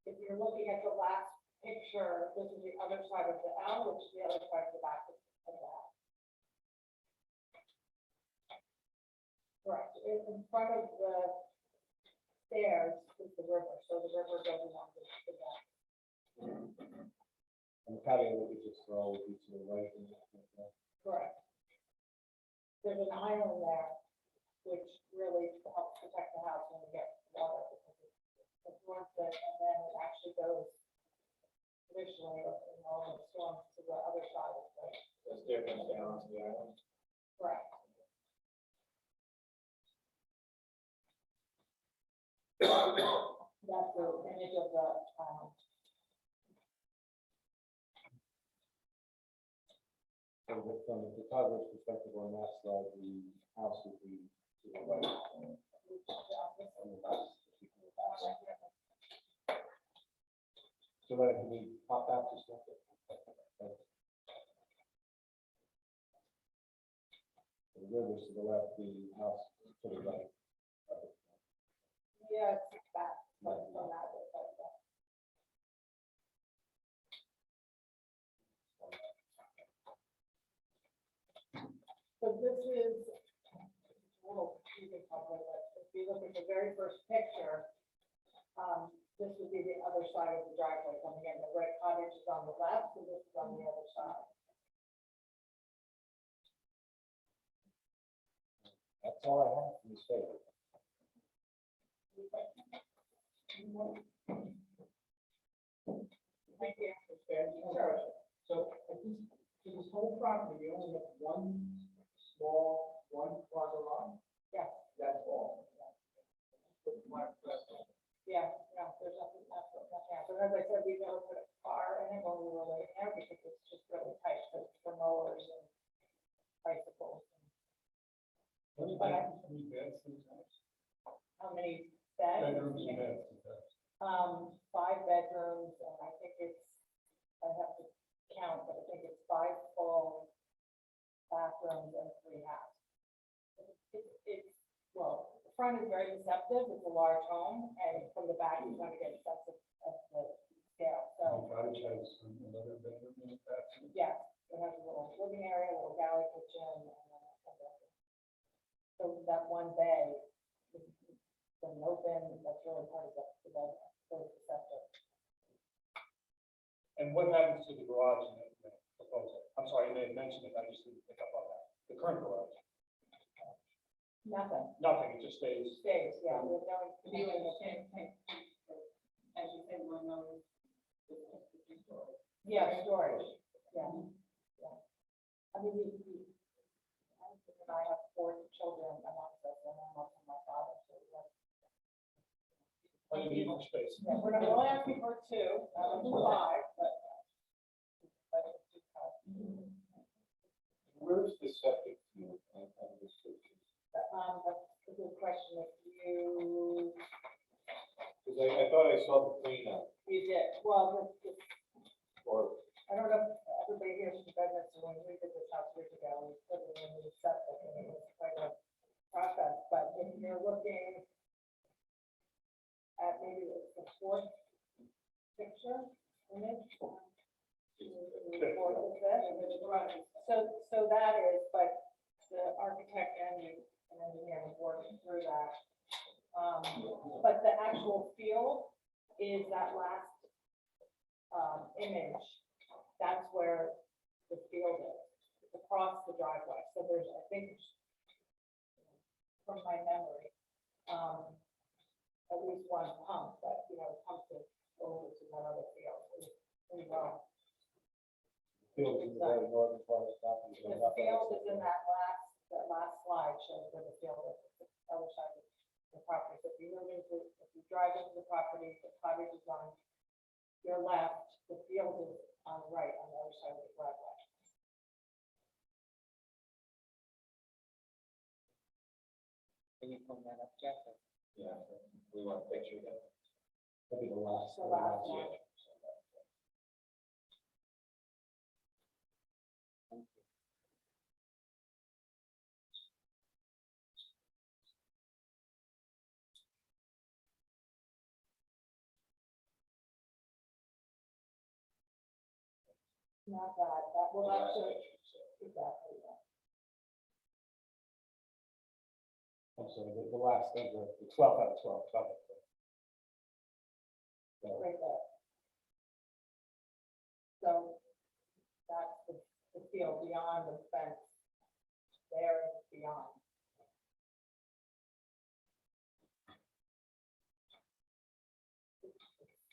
if you're looking at the last picture, this is the other side of the L, which is the other side of the back of the house. Correct. In front of the stairs is the river, so the river goes along the back. And the patio that we just saw would be to the right. And Correct. There's an island there, which really helps protect the house when we get water, because it absorbs it, and then it actually goes traditionally, in all the storms, to the other side of the. The stair comes down onto the island. Correct. That's the image of the, So from the photographer's perspective on that slide, the house would be to the right. On the left. So that can we pop back to stuff? The river's to the left, the house to the right. yeah, it's back, but from that, so this is a little confusing probably, but if you look at the very first picture, this would be the other side of the driveway coming in. The red cottage is on the left, and this is on the other side. That's all I have from this photo. Thank you. Sure. So I think So this whole property, you only have one small, one car garage? Yeah. That's all? Put my question. Yeah, there's nothing, nothing else. And as I said, we never put a car in it when we were living there because it's just really tight for mowers and bicycles. How many But I- bedrooms, how many beds in the house? How many beds? Bedrooms and beds in the house? 5 bedrooms, and I think it's, I have to count, but I think it's 5 full bathrooms and 3 halves. It's, well, the front is very deceptive, it's a large home, and from the back, you kind of get a sense of the scale, so, The cottage has another bedroom in the bathroom. yeah, it has a little living area, a little galley kitchen, and then a bedroom. So that one bay is an open, that's really part of the bedroom, so it's deceptive. And what happens to the garage in the proposal? I'm sorry, you may have mentioned it, I just didn't pick up on that. The current garage, Nothing, nothing, it just stays. stays, yeah, we're going to Do you understand, as you said, one knows. yeah, storage, yeah, yeah. I mean, my husband and I have 4 children amongst us, and I'm also my father, so that's. Plenty of need for space. Yeah, we're not only asking for 2, not 5, but. But it's 2 cars. Where's the septic field on this picture? That's a good question, if you, Because I thought I saw the cleanup, you did, well, or, I don't know if everybody here from Bedminster, when we did this house years ago, we put it in the septic, and it was quite a process, but if you're looking at maybe the 4th picture, image. The 4th is this. So that is, but the architect and the engineer was working through that. But the actual field is that last, image, that's where the field is, it's across the driveway, so there's, I think, from my memory, at least one pump, that, pumps it over to that other field, pretty well. field in the very northern part of the property. The field is in that last slide shows where the field is, the other side of the property, so if you drive into the property, the cottage is on your left, the field is on the right, on the other side of the driveway. Can you pull that up, Jeff? Yeah, we want to picture that. That'd be the last. The last one. Yeah. Not that will actually, exactly, yeah. I'm sorry, the last thing, the 12 out of 12, 12 out of 12. Right there. So that's the field beyond the fence. There is beyond.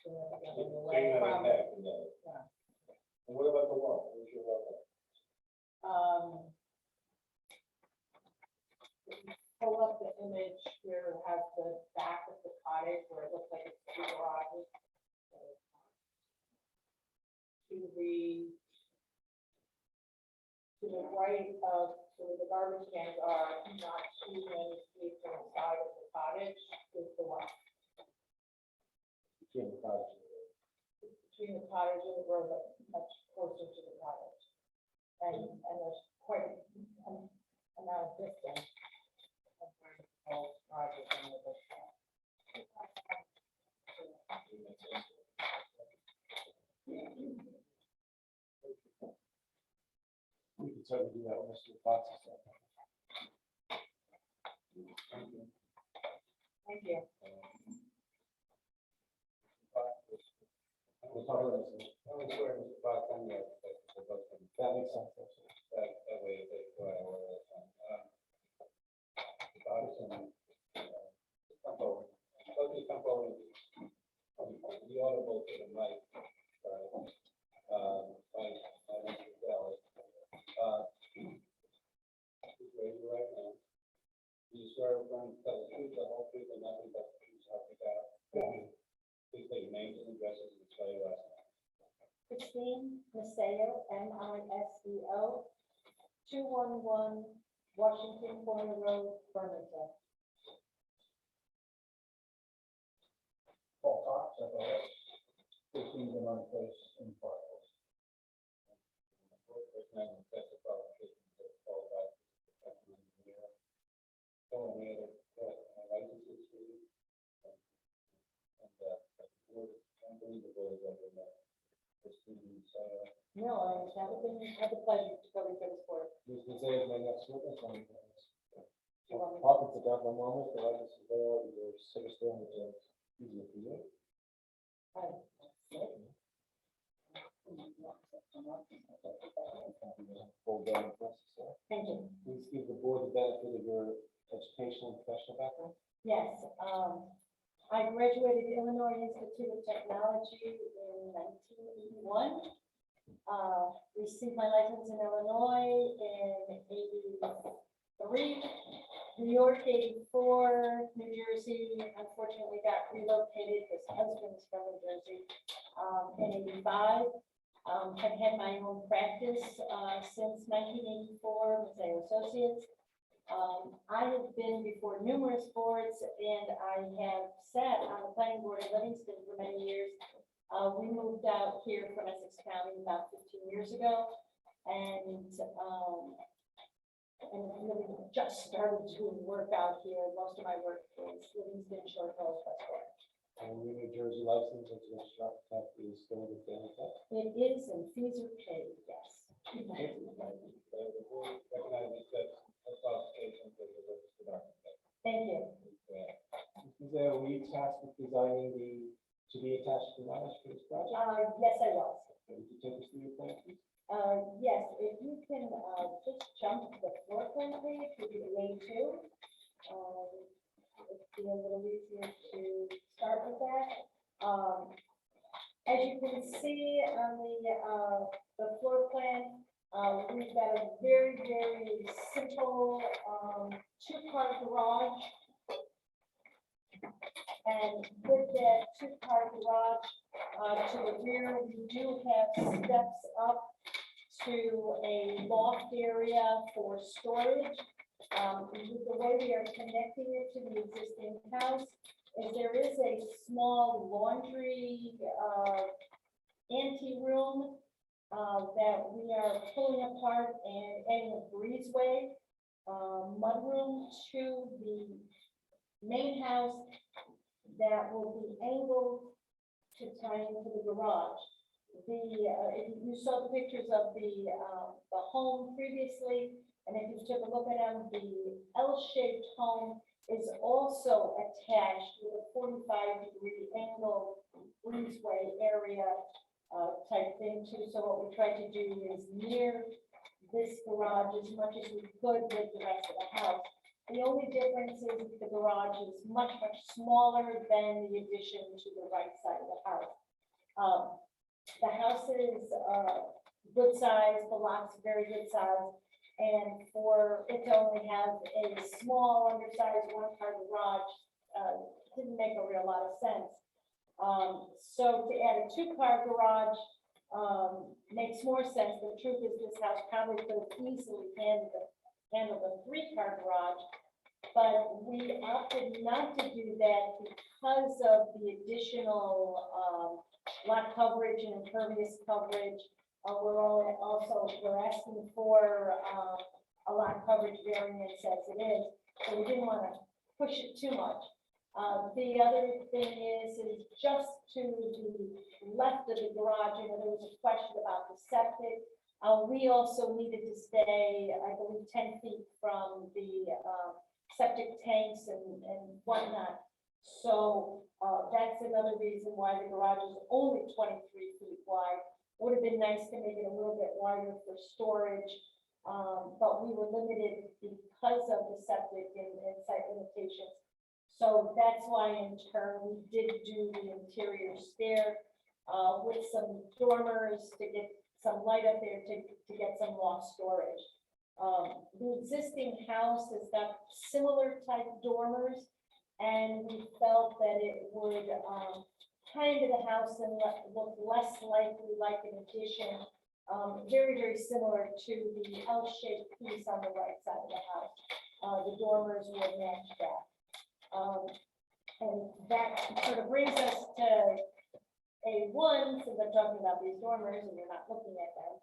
Away from, yeah. And what about the wall? Where's your wall? Pull up the image where it has the back of the cottage where it looks like it's 2 garages. To the right of, so the garbage cans are not too many feet from the side of the cottage is the one. Between the cottage and the road. Between the cottage and the road, but much closer to the cottage. And there's quite an amount of distance. Of where the whole project and the distance. We could certainly do that with Mr. Fox. Thank you. We'll talk about this. I was swear, Mr. Fox, I'm the architect, so that's gonna- That makes sense. that way, they go out of order. Come forward. Okay, come forward. The audible to the mic. Sorry. Mr. Bell. swear affirm to tell the truth, the whole truth, and nothing but the truth, so help you God? Please state your names and addresses and spell your last name. Christine Miseo, Miseo, 211 Washington Corner Road, Burlington. Paul Cox, FOS, 15 Vermont Place in Park. First name is Jessica Qualifications as qualified professional engineer. So any other licenses for you? And the board, I believe the board is over there. Christine, No, I haven't had the pleasure to go before this board. Ms. Mazay is my next witness on this. You want me- Talking to Dr. Moment, the license is there, your signature on the, easier for you. Full down if necessary. Thank you. Please give the board the benefit of your educational and professional background. Yes, I graduated Illinois Institute of Technology in 1981. Received my license in Illinois in 83. New York, 84, New Jersey, unfortunately got relocated, his husband's from New Jersey, in 85. Have had my own practice, since 1984, Mateo Associates. I have been before numerous boards and I have sat on the planning board in Livingston for many years. We moved out here from Essex County about 15 years ago and really just started doing work out here. Most of my work is Livingston, Short Hills, Westport. And your New Jersey license as a architect is still the same. It is, and fees are paid, yes. the board recognizes that qualifications as a registered architect. Thank you. Is there a lead task with designing the to be attached garage for this project? Yes, I was. Would you take us through your plan, please? Yes, if you can, just jump to the floor plan, please, would be the main two. It'd be a little easier to start with that. As you can see on the floor plan, we've got a very, very simple, two-car garage. And with that two-car garage, to the rear, we do have steps up to a loft area for storage. The way we are connecting it to the existing house is there is a small laundry, ante-room, that we are pulling apart and adding a breezeway, mudroom to the main house that will be angled to tie into the garage. If you saw the pictures of the home previously, and if you took a look at them, the L-shaped home is also attached with a 45-degree angle breezeway area type thing too. So what we tried to do is mirror this garage as much as we could with the rest of the house. The only difference is the garage is much, much smaller than the addition to the right side of the house. The house is good size, the lot's very good size, and for it to only have a small undersized one-car garage didn't make a real lot of sense. So to add a two-car garage makes more sense. The truth is this house probably could have easily handle a three-car garage, but we opted not to do that because of the additional lot coverage and impervious coverage. We're asking for a lot coverage variance as it is, so we didn't want to push it too much. The other thing is just to the left of the garage, there was a question about the septic. We also needed to stay, I believe, 10 feet from the septic tanks and whatnot. So that's another reason why the garage is only 23 feet wide. Would have been nice to make it a little bit wider for storage, but we were limited because of the septic and site limitations. So that's why in turn we did do the interior stair with some dormers to get some light up there to get some loft storage. The existing house has got similar type dormers, and we felt that it would, tie into the house and look less likely like an addition. Very, very similar to the L-shaped piece on the right side of the house. The dormers would match that. And that sort of brings us to A1, since I'm talking about these dormers and you're not looking at them.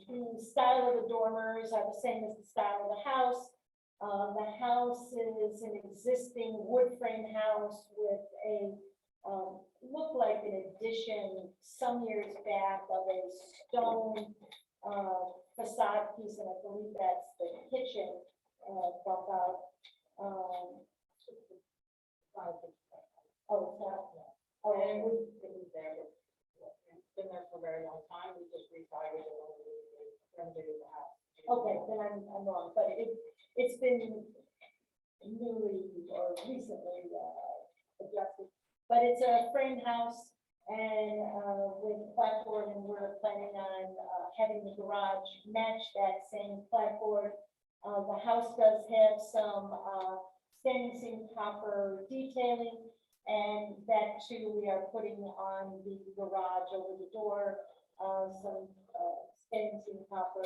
The style of the dormers are the same as the style of the house. The house is an existing wood frame house with a, looked like an addition some years back of a stone facade piece, and I believe that's the kitchen bump out. Oh, it's not. Oh, And it was there, it's been there for a very long time, we just resided it when we renovated the house. okay, then I'm wrong, but it's been newly or recently adjusted. But it's a frame house and with clapboard, and we're planning on having the garage match that same clapboard. The house does have some standing seam copper detailing, and that too, we are putting on the garage over the door, some standing seam copper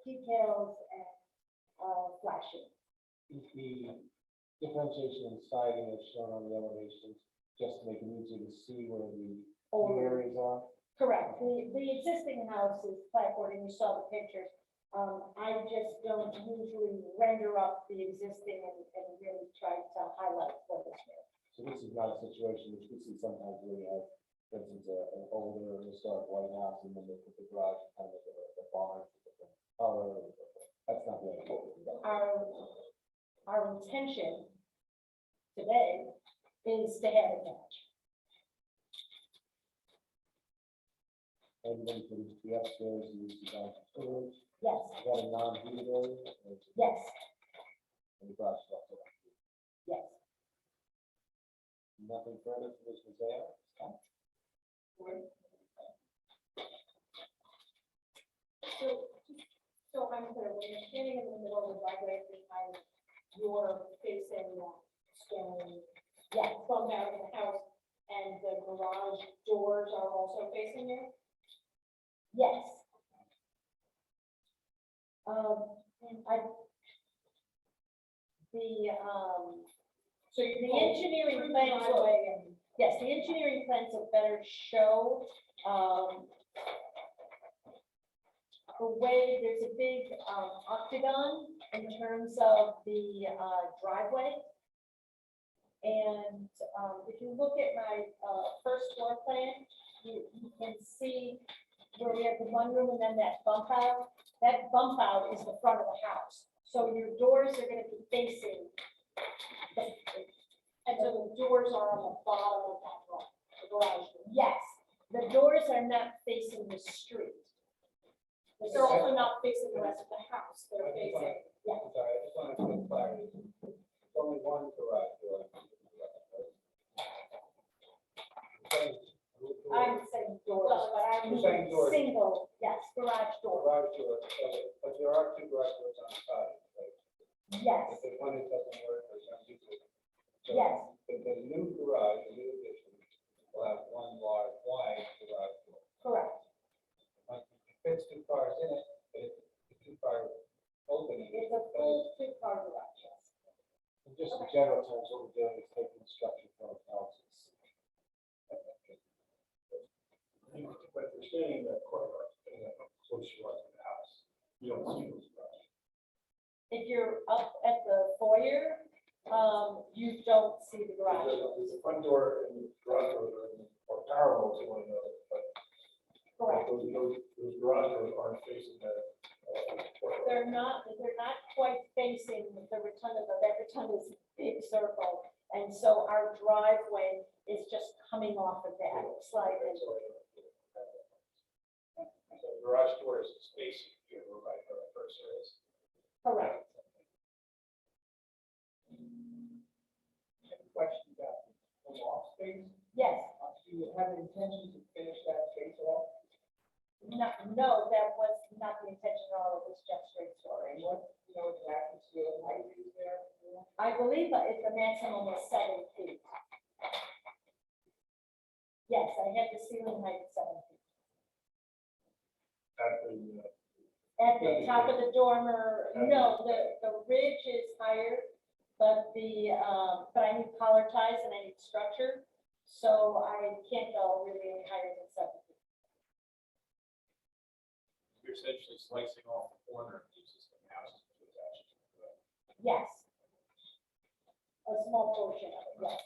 details and flashing. The differentiation in siding is shown on the elevations, just to make it easier to see where the new areas are. Correct. The existing house is clapboard, and you saw the pictures. I just don't usually render up the existing and really try to highlight what is there. So this is not a situation which we see sometimes where you have, for instance, an older historic white house, and then they put the garage kind of the barn, the color. That's not the idea. Our intention today is to have it match. And then for the upstairs, you use the back storage, Yes, you got a non-heated area, yes, and the garage is also. yes. Nothing further for this museum? So I'm clear, when you're standing in the middle of the driveway behind your facing stone, Yes, bump out in the house, and the garage doors are also facing you? yes. So you The pull engineering through the plans will, driveway and yes, the engineering plans will better show, the way there's a big, octagon in terms of the, driveway. And, if you look at my, first floor plan, you can see where we have the one room and then that bump out. That bump out is the front of the house. So your doors are gonna be facing and so the doors are on the bottom of that wall, the garage door. yes, the doors are not facing the street. They're also not facing the rest of the house, they're facing, I'm sorry, I just wanted to get clarity. It's only one garage door. I'm saying doors, but I'm You're saying doors. single, yes, garage door, Garage door, but there are two garage doors on the side, right? yes, If the one that doesn't work, or something. So yes, the new garage, the new addition, will have one large, wide garage door. correct. It fits two cars in it, but if the two cars opening. It's a full two-car garage, yes. In just in general terms, what we're doing is taking the structure from houses. But you're staying in that courtyard, close you are to the house. You don't see those garages. If you're up at the foyer, you don't see the garage. The front door and the garage doors are parallel to one another, but Correct. those garage doors aren't facing the courtyard. They're not quite facing the rotunda, but that rotunda is a big circle. And so our driveway is just coming off of that slightly. So the garage door is facing here, right, where the first is. Correct. Any question about the loft space? Yes, Do you have intention to finish that space off? No, no, that was not the intention at all, it was just straight story. I believe it's the maximum of 7 feet. Yes, I had the ceiling height of 7 feet. At the top of the dormer, no, the ridge is higher, but but I need collar ties and I need structure, so I can't go really any higher than 7 feet. You're essentially slicing off the corner of the existing house to attach it to the. Yes. A small portion of it, yes.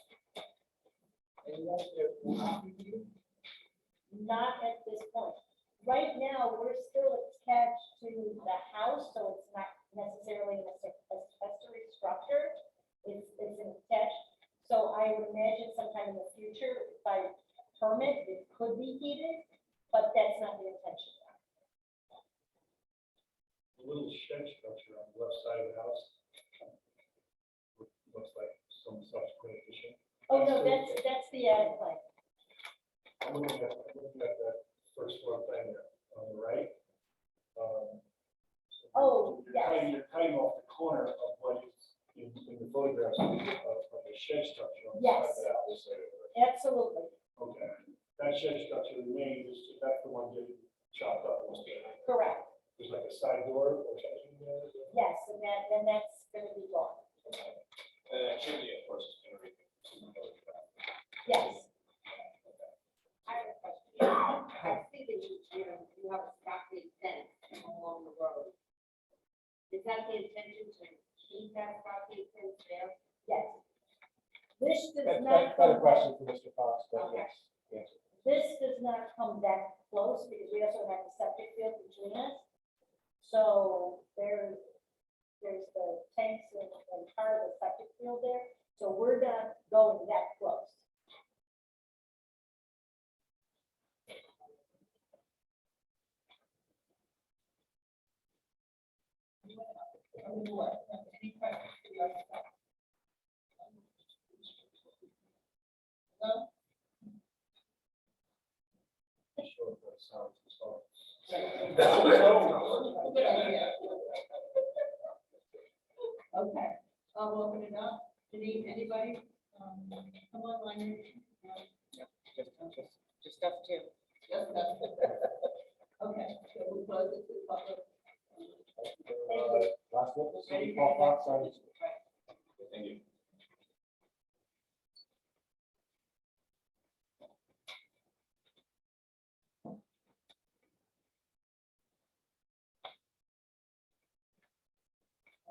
Not at this point. Right now, we're still attached to the house, so it's not necessarily an accessory structure. It's an attached, so I would imagine sometime in the future, by permit, it could be heated, but that's not the intention. The little shed structure on the left side of the house. Looks like some subsequent addition. Oh, no, that's the attic plan. I'm looking at that first floor plan there on the right. Oh, yes. You're cutting off the corner of what is in the photographs of the shed structure on the Yes. side of the house. Absolutely, Okay, that shed structure remains, that's the one getting chopped up. correct. There's like a side door or something there. Yes, and that's gonna be gone. Chimney, of course, is generating. Yes. I have a question. I see that you have a stockade fence along the road. Is that the intention to keep that stockade fence there? Yes. This does That's not a come back, question for Mr. Fox, but Okay. yes. Yes. this does not come that close because we also have the septic field between us. So there's the tanks and part of the septic field there. So we're not going that close. Any questions for the architect? No? Sure, that sounds, so. Okay, I'll open it up. Anybody, come online. Just us two. Okay, so we'll close it to the public. Last witness, Ready Paul for Fox, sorry. Thank you.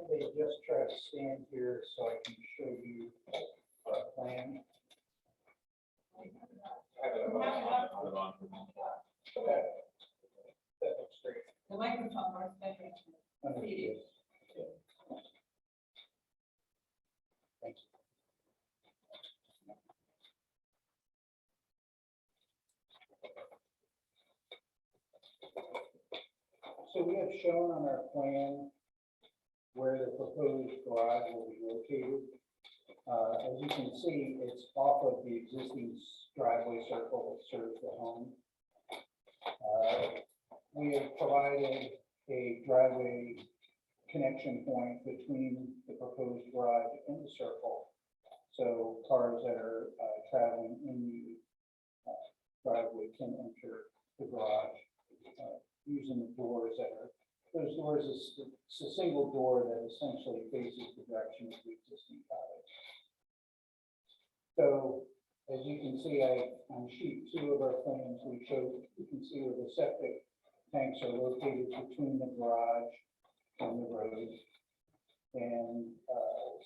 They just try to stand here so I can show you our plan. Okay. That looks great. The microphone works better. Understood. Thank you. So we have shown on our plan where the proposed garage will be located. As you can see, it's off of the existing driveway circle that serves the home. We have provided a driveway connection point between the proposed garage and the circle. So cars that are traveling in the driveway can enter the garage using the doors that are, those doors is, it's a single door that essentially faces the direction of the existing cottage. So as you can see, on sheet 2 of our plans, you can see where the septic tanks are located between the garage and the road. And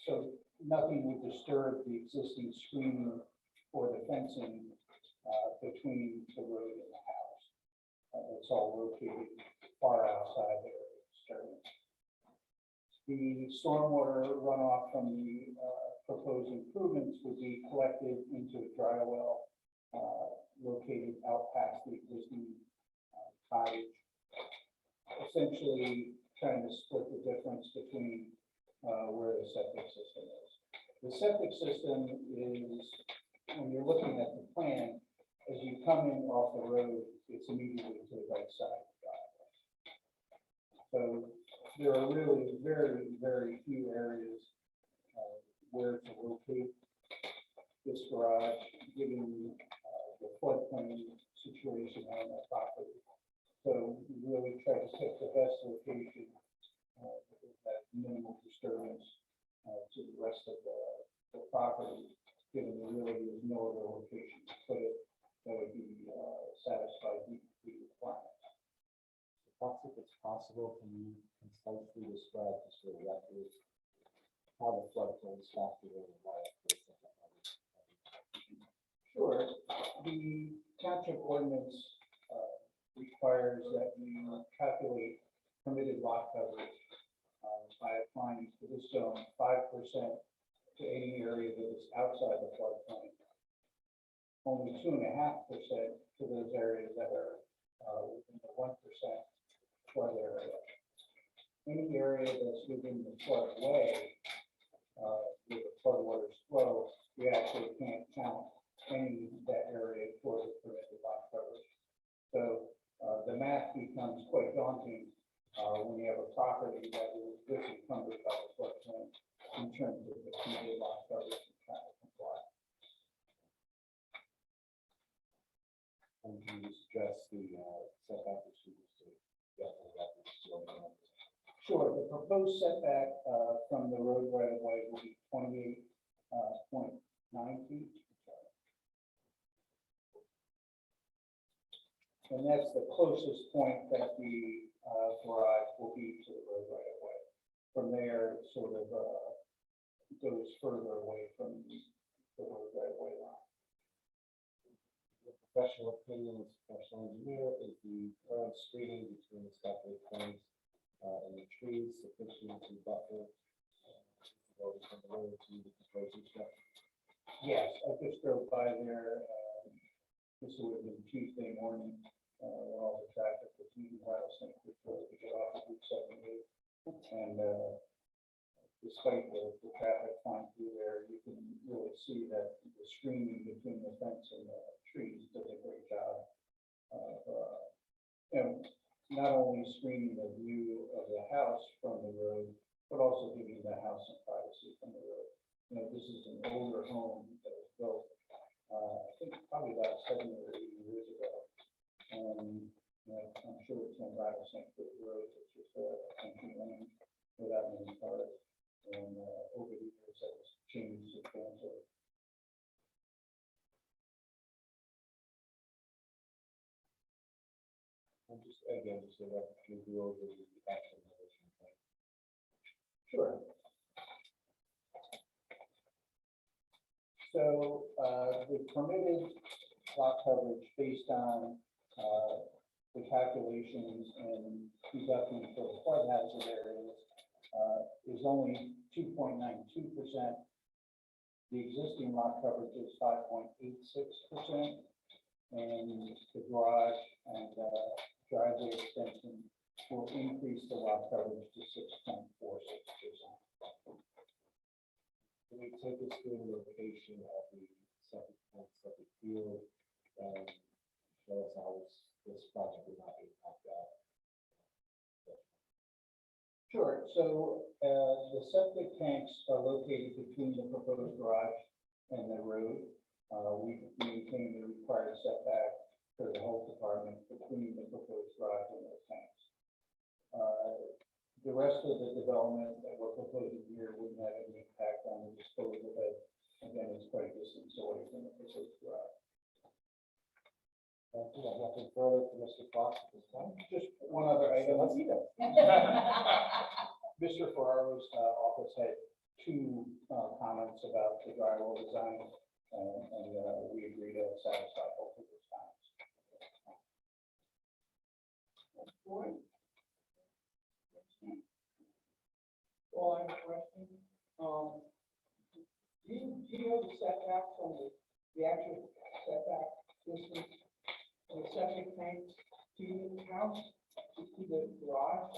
so nothing would disturb the existing screening or the fencing between the road and the house. It's all located far outside their disturbance. The stormwater runoff from the proposed improvements would be collected into a dry well located out past the existing cottage. Essentially trying to split the difference between where the septic system is. The septic system is, when you're looking at the plan, as you come in off the road, it's immediately to the right side of the driveway. So there are really very, very few areas where to locate this garage, given the floodplain situation on that property. So we really try to pick the best location that minimal disturbance to the rest of the property, given there really is no other location to put it that would be satisfy the requirements. Perhaps if it's possible, can you concisely describe just for the record how the floodplain is factored in and why it is that? Sure. The township ordinance requires that we calculate permitted lot coverage by applying to this zone 5% to any area that is outside the floodplain. Only 2.5% to those areas that are within the 1% flood area. Any area that's within the floodway, where the floodwaters flow, we actually can't count any of that area for the permitted lot coverage. So the math becomes quite daunting when you have a property that is disencumbered by the floodplain in terms of the permitted lot coverage and traffic compliance. And can you suggest the setback procedures to get the records to the Sure, the proposed setback from the road right of way will be 28.9 feet. And that's the closest point that the garage will be to the road right of way. From there, it sort of goes further away from the road right of way line. professional opinion as a professional engineer, is the current screening between the septic tanks and the trees sufficient to buffer from the road to the proposed structure? Yes, I just drove by there, this would have been Tuesday morning, when all the traffic was leaving Rattlesnake Creek Road to get off of Route 78. And despite the traffic flying through there, you can really see that the screening between the fence and the trees does a great job of, not only screening the view of the house from the road, but also giving the house some privacy from the road. You know, this is an older home that was built, I think probably about 70 or 80 years ago. And I'm sure it's on Rattlesnake Creek Road, it's just a country lane without many cars. And over the years, that was changed substantially. And just again, just so that you go over the actual elevation plan. Sure. So the permitted lot coverage based on the calculations and deducting for the flood hazard areas is only 2.92%. The existing lot coverage is 5.86%, and the garage and driveway extension will increase the lot coverage to 6.46%. Can we take us through the location of the septic tank, septic field, and show us how this project will not impact that? Sure. So the septic tanks are located between the proposed garage and the road. We maintain the required setback for the health department between the proposed garage and those tanks. The rest of the development that we're proposing here wouldn't have any impact on the disposal, but again, it's quite a distance away from the proposed garage. Thank you. I have nothing further for Mr. Fox at this time. Just one other item. Let's see that. Mr. Ferraro's office had two comments about the drywall design, and we agree to satisfy both of those comments. Board? Well, I have a question. Do you know the setback from the actual setback distance from the septic tank to the house, to the garage?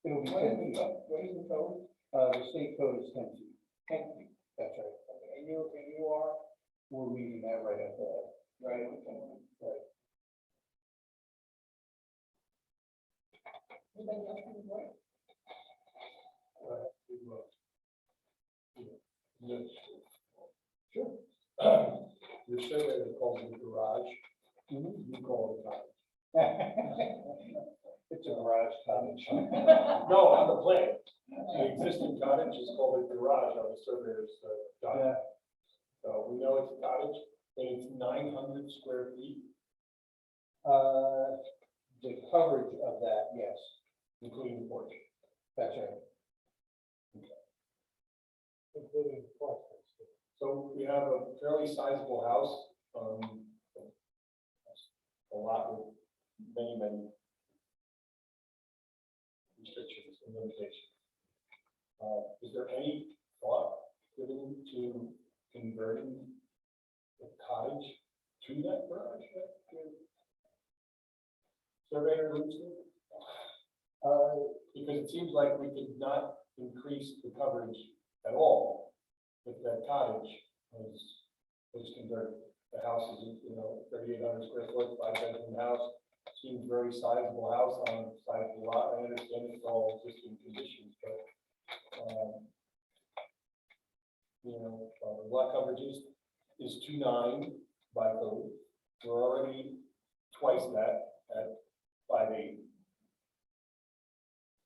It'll be What 10 is feet. what is the code? The state code is 10 feet. 10 feet. That's right. And you are We're reading that right at the, right. right. Anybody else on the board? Sure. Your surveyor calls it garage, you call it cottage. It's a garage cottage. No, on the plan, the existing cottage is called a garage on the surveyor's document. So we know it's a cottage, and it's 900 square feet, The coverage of that, yes, including the porch. that's right. Including parking. So we have a fairly sizable house, a lot with many restrictions and limitations. Is there any thought given to converting the cottage to that garage? Surveyor alludes to? Because it seems like we could not increase the coverage at all if that cottage was converted. The house is, 3,800 square foot, 5-bedroom house, seems very sizable house on a sizable lot. I understand it's all existing conditions, but, lot coverage is 2.9 by code. We're already twice that at 5.8.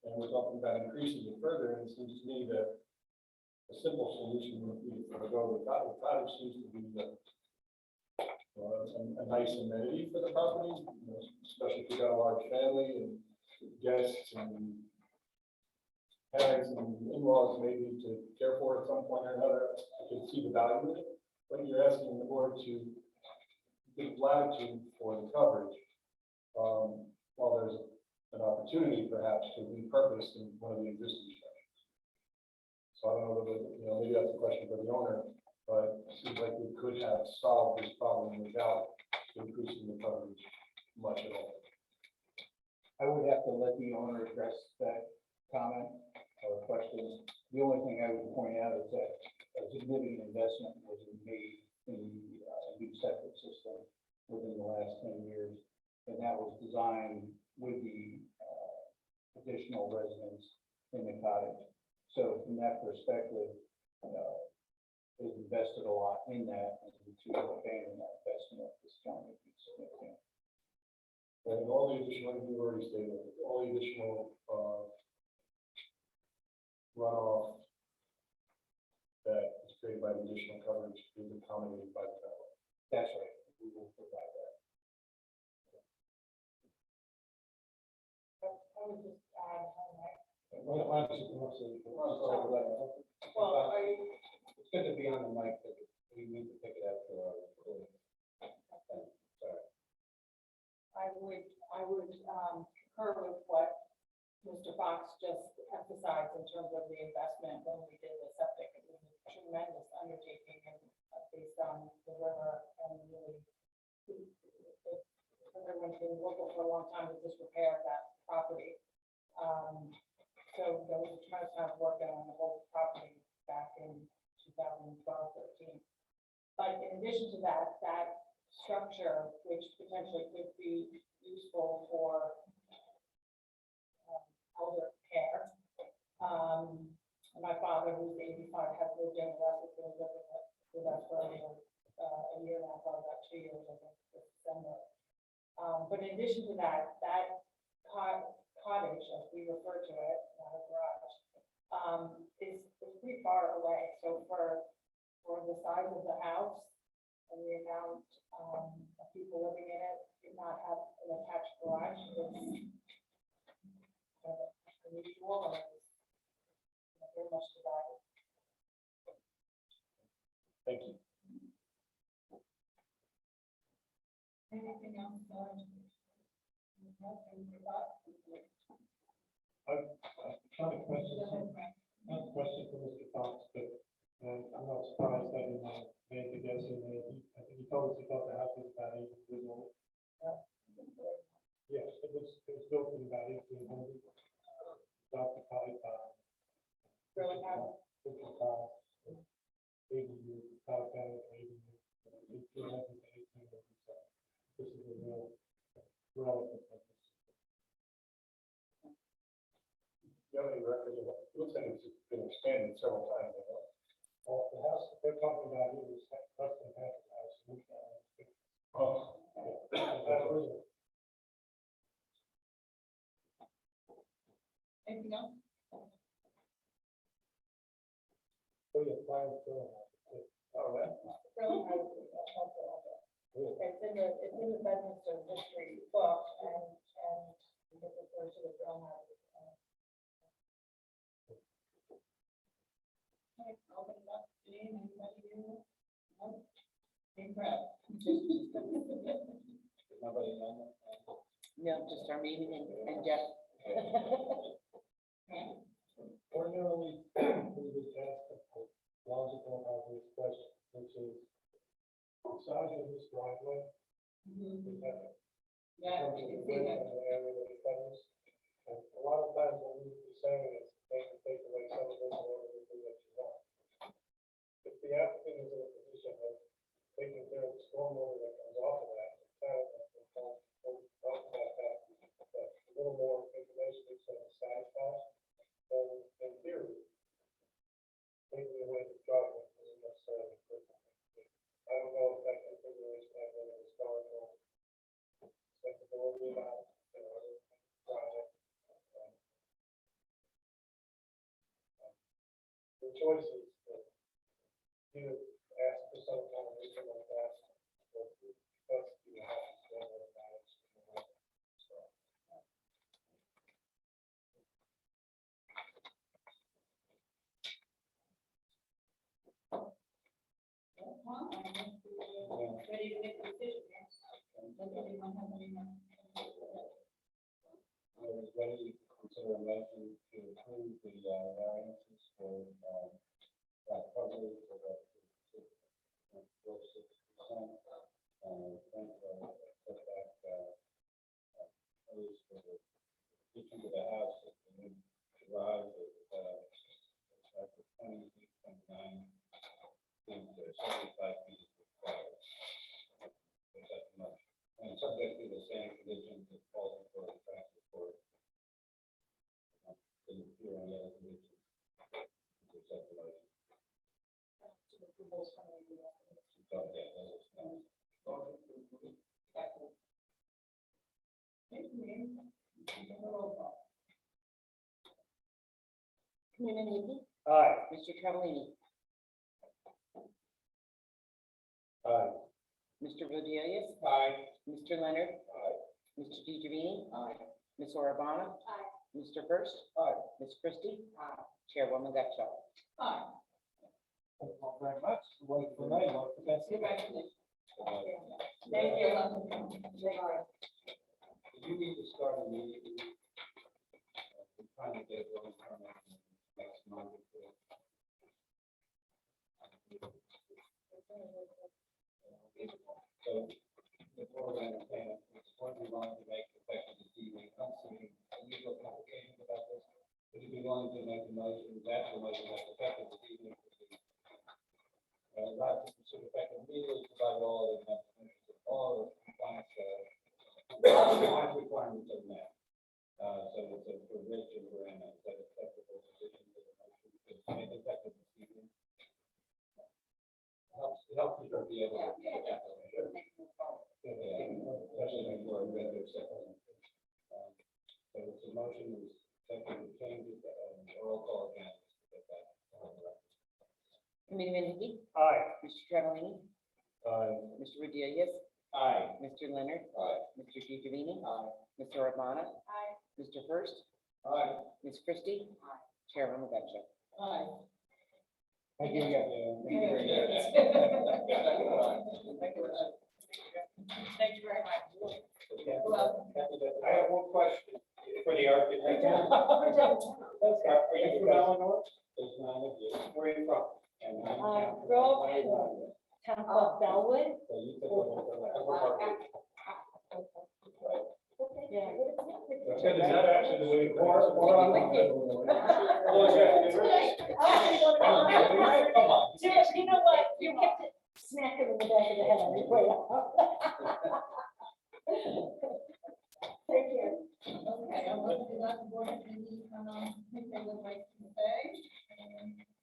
And we're talking about increasing it further, and it seems to me that a simple solution would be to go with cottage. Cottage seems to be a nice amenity for the property, especially if you've got a large family and guests and parents and in-laws maybe to care for at some point or another. I can see the value in it, but you're asking the board to give latitude for the coverage, while there's an opportunity perhaps to repurpose in one of the existing structures. So I don't know whether, maybe that's a question for the owner, but it seems like we could have solved this problem without increasing the coverage much at all. I would have to let the owner address that comment or question. The only thing I would point out is that a significant investment was made in the new septic system within the last 10 years, and that was designed with the additional residents in the cottage. So from that perspective, they've invested a lot in that, and to abandon that investment at this time would be significant. And all the additional, you already stated, all the additional runoff that is created by the additional coverage is accommodated by the town. That's right, we will provide that. I would just add, Why don't you come up so we can- well, are you, It's good to be on the mic, but we need to pick it up for our recording. Sorry. I would concur with what Mr. Fox just emphasized in terms of the investment when we did the septic. It was a tremendous undertaking and based on the river and really, everyone's been local for a long time to disrepair that property. So there was a tremendous amount of work done on the whole property back in 2012, 13. But in addition to that, that structure, which potentially could be useful for elder care. My father, who's 85, has lived in with us for a year now, probably about 2 years, I think, this December. But in addition to that, that cottage, as we refer to it, not a garage, is pretty far away. So for the size of the house and the amount of people living in it, did not have an attached garage is unusual and very much divided. Thank you. Anything else? Not a question for Mr. Fox, but I'm not surprised that he made the guess in there. I think he told us he thought the house was about 8 years old. Yes, it was built in about 1800. Occupied by. Really have 55, 80 years, about 80 years. 1800 to 1800. So this is a real relative. expanded several times. The house that they're talking about here is less than half the house. Oh, Anything else? So you're applying for, all right. Really, it's in the Bedminster history book, and it refers to the drill house. Okay, open it up. Jane, anybody here? No? Hey, Brad. Nobody on it? No, just our meeting and Jeff. ordinarily, we would ask a logical, obvious question, which is, the size of this driveway, is that Yeah, you can see that. And a lot of times what we would be saying is, they can take away some of this in order to do what you want. If the applicant is in a position of taking care of the stormwater that comes off of that, the town will talk about that, but a little more information is going to satisfy, then in theory, taking away the driveway isn't necessarily good. I don't know if that configuration has any historical acceptability about, project. The choice is either ask for some kind of reason like that, or because you have to stand with that. Ready to make a decision? Does anyone have any more? I was ready to consider a motion to approve the variances for that coverage of up to 6.46%. Setback, at least for the kitchen to the house, the new garage is 20 feet, 29 feet, 75 feet required. That's much. And subject to the same conditions that calls for the traffic report. Didn't appear on the other conditions. To accept the motion. So, yeah, that was nice. Commitment Eby, Aye. Mr. Travellini, Aye. Mr. Budias, Aye. Mr. Leonard, Aye. Mr. DeGiovanni, Aye. Ms. Orabana, Mr. Hurst, Aye. Ms. Christie, Chairwoman Gotcha. Aye. Thank you all very much. Wait for me, vote for Thanksgiving. Congratulations. Thank you. You need to start immediately. We're trying to get a building permit next month. So, before we understand, it's what we want to make effective this evening, I'm seeing legal complications about this. Would you be willing to make a motion, that's the motion that's effective this evening? Not to consider effective immediately, provide all the all the compliance requirements are met. So it's a for Rich and for Anna, is that acceptable position for the motion to make effective this evening? Helps you to be able to. Especially before a regular session. So it's a motion is second to change it, roll call again. Commitment Eby, Aye. Mr. Travellini, Aye. Mr. Budias, Aye. Mr. Leonard, Aye. Mr. DeGiovanni, Aye. Ms. Orabana, Aye. Mr. Hurst, Aye. Ms. Christie, Chairwoman Gotcha. Aye. Thank you again. Thank you very much. I have one question for the architect. Are you from Eleanor? There's none of you. Where are you from? And I'm Grew up in town called Bellwood. So you took over the last. Yeah. Is that actually the way? Or on the. Come on. You know what? You kept it smack him in the back of the head on your way out. Take care. Okay, I'm looking at the board, any, anything they would like to say?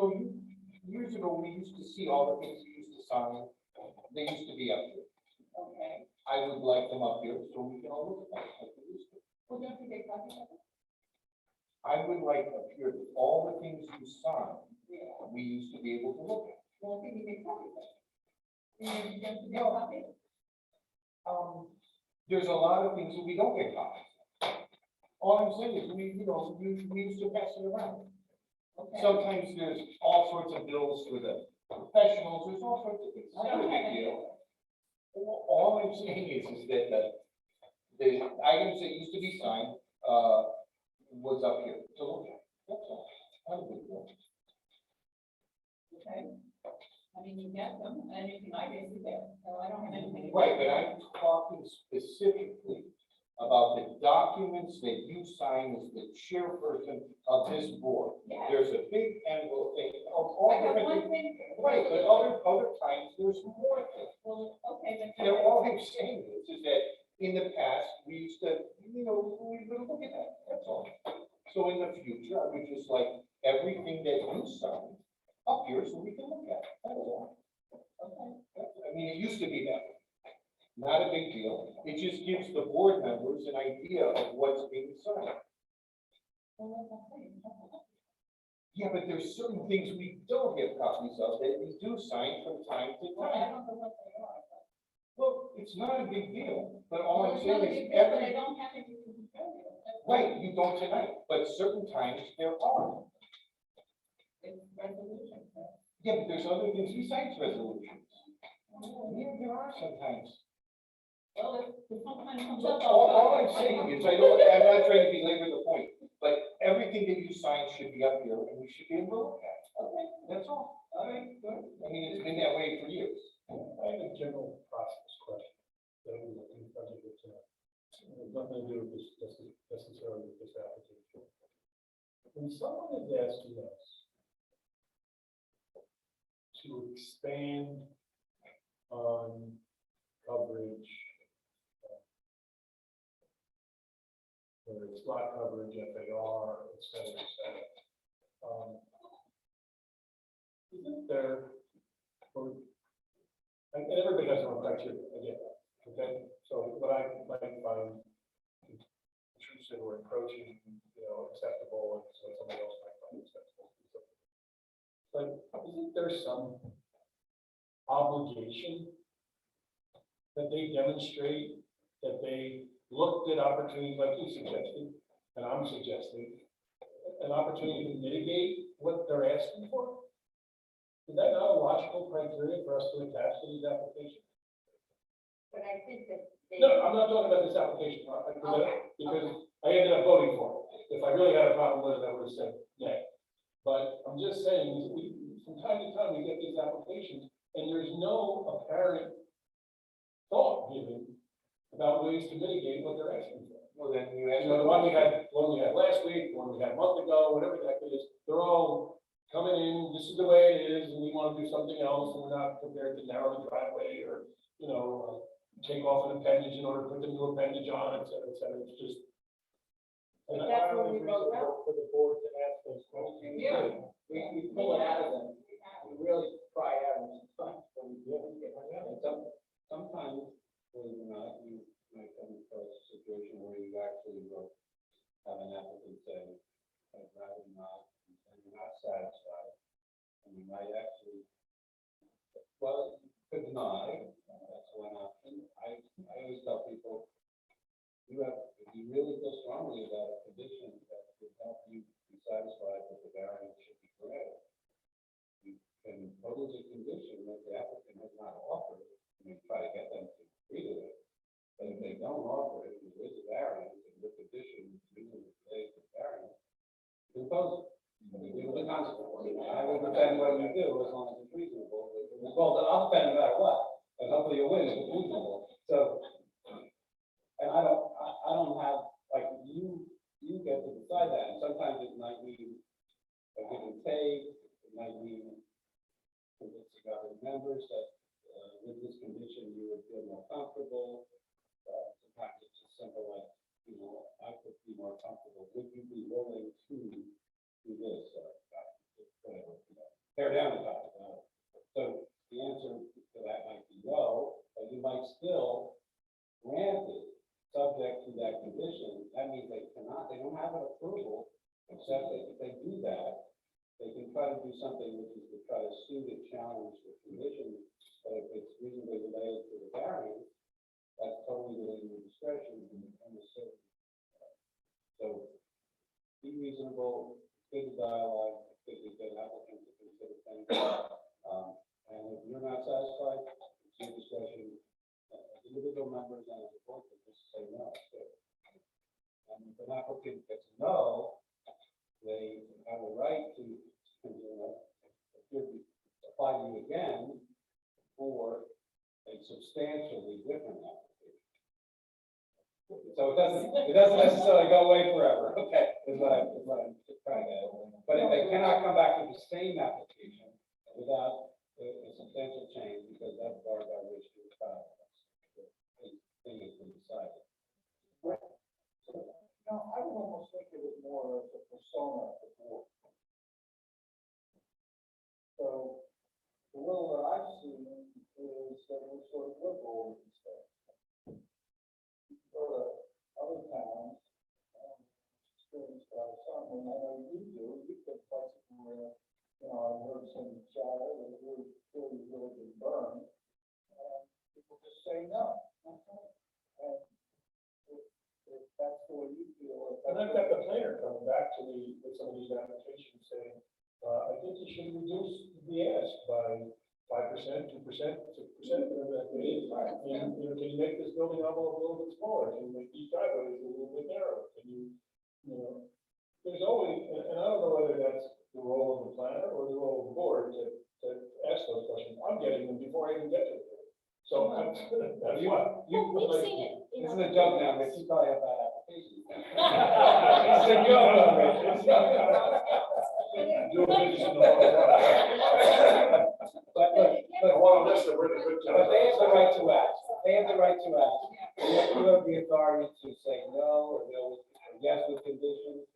So years ago, we used to see all the things we used to sign, they used to be up here. Okay, I would like them up here so we can all look at them like we used to. well, don't you get copies of it? I would like up here that all the things you sign, Yeah, we used to be able to look at. well, can you get copies of it? You don't you get copies? There's a lot of things that we don't get copies of. All I'm saying is, we used to pass it around. Okay. Sometimes there's all sorts of bills for the professionals, there's all sorts of things. It's I not a don't have big any. deal. All I'm saying is that the items that used to be signed, was up here to look at. That's all. Not a big deal. Okay. I mean, you get them, anything I get, you get, so I don't have anything. Right, but I'm talking specifically about the documents that you sign as the chairperson of this board. Yeah. There's a big envelope thing of all I got different one things. thing. Right, but other times, there's more things. Well, okay, but. You know, all I'm saying is that in the past, we used to, we would look at that, that's all. So in the future, I would just like everything that you sign up here so we can look at it, that's all. Okay. I mean, it used to be that way. Not a big deal. It just gives the board members an idea of what's being signed. Well, that's okay. Yeah, but there's certain things we don't get copies of that we do sign from time to Well, I time. don't know what they are, but. Well, it's not a big deal, but all I'm Well, it's not a saying is big deal, but I every, don't have anything to compare with. That's right, you don't tonight, but certain times there are. It's resolution, so. Yeah, but there's other things besides resolutions. Yeah, there are sometimes. Well, if sometimes comes So up. all I'm saying is, I'm not trying to belabor the point, but everything that you sign should be up here and we should be able to look at it. Okay, that's all. All right, good. I mean, it's been that way for years. I have a general process question. That I'm looking for you to, has nothing to do with this, necessarily with this application. When someone is asking us to expand on coverage, whether it's lot coverage, FAR, et cetera, et cetera. Isn't there, and everybody has their own criteria, I get that, okay? So what I might find intrusive or encroaching, acceptable, and so somebody else might find acceptable. But isn't there some obligation that they demonstrate, that they looked at opportunities like you suggested, and I'm suggesting, an opportunity to mitigate what they're asking for? Is that not a logical criteria for us to attach to these applications? But I think that they. No, I'm not talking about this application, because I ended up voting for it. If I really had a problem with it, I would have said nay. But I'm just saying, from time to time, we get these applications, and there's no apparent thought given about ways to mitigate what they're asking for. Well, then you You know, the one we had last week, the one we had a month ago, whatever that is, they're all coming in, this is the way it is, and we want to do something else, and we're not prepared to narrow the driveway, or, take off an appendage in order to put the new appendage on, et cetera, et cetera. It's just. And I That's don't what we think wrote reasonable for the board to ask those questions. Yeah. We pull it out of them, we really try out and sometimes, sometimes, believe it or not, you might come across a situation where you actually will have an applicant say, I'd rather not, and you're not satisfied, and you might actually, well, you could deny, that's one option. I always tell people, if you really feel strongly about a condition that would help you be satisfied that the variance should be granted, you can pose a condition that the applicant has not offered, and you try to get them to agree to it. But if they don't offer it, and there is a variance, and the condition usually relates to variance, you can pose it. And you deal with the consequences. I will defend what you do as long as it's reasonable. Well, I'll defend no matter what, and hopefully you'll win if it's reasonable. So, and I don't have, like, you get to decide that, and sometimes it might be a give and take, it might be convincing other members that, with this condition, you would feel more comfortable. Sometimes it's just simple, like, I could be more comfortable, would you be willing to do this, whatever, tear down the top. So the answer to that might be no, but you might still grant it, subject to that condition. That means they don't have an approval, except that if they do that, they can try to do something which is to try to sue and challenge the condition, but if it's reasonably related to the variance, that's totally within your discretion and the city. So be reasonable, good dialogue, good to get applicants to consider things. And if you're not satisfied, it's your discretion. Individual members and as a board can just say no. And if an applicant gets a no, they have a right to, apply to you again for a substantially different application. So it doesn't necessarily go away forever, okay, is what I'm trying to add. But if they cannot come back with the same application without a substantial change, because that's part of our wish to the process. Thing has been decided. No, I would almost think of it more as a persona of the board. So, the little that I've seen is that we sort of look over these things. You go to other towns, experienced by some, and I know you do, you've been places where, I've heard some chatter that really been burned, and people just say no. And if that's the way you feel. And I've got the planner coming back to me with some of these applications saying, I think you should reduce the ask by 5%, 2%, 6%, whatever that is. And, can you make this building envelope a little bit smaller? Can you make these driveways a little bit narrower? Can you, there's always, and I don't know whether that's the role of the planner or the role of the board to ask those questions. I'm getting them before I even get to it. So that's what. Well, we've seen it. This is a joke now, but you probably have bad applications. It's a joke, Rich. Do a business in the wrong way. But I want to list them really good. But they have the right to ask. They have the right to ask. You have the authority to say no, or no, or yes with conditions,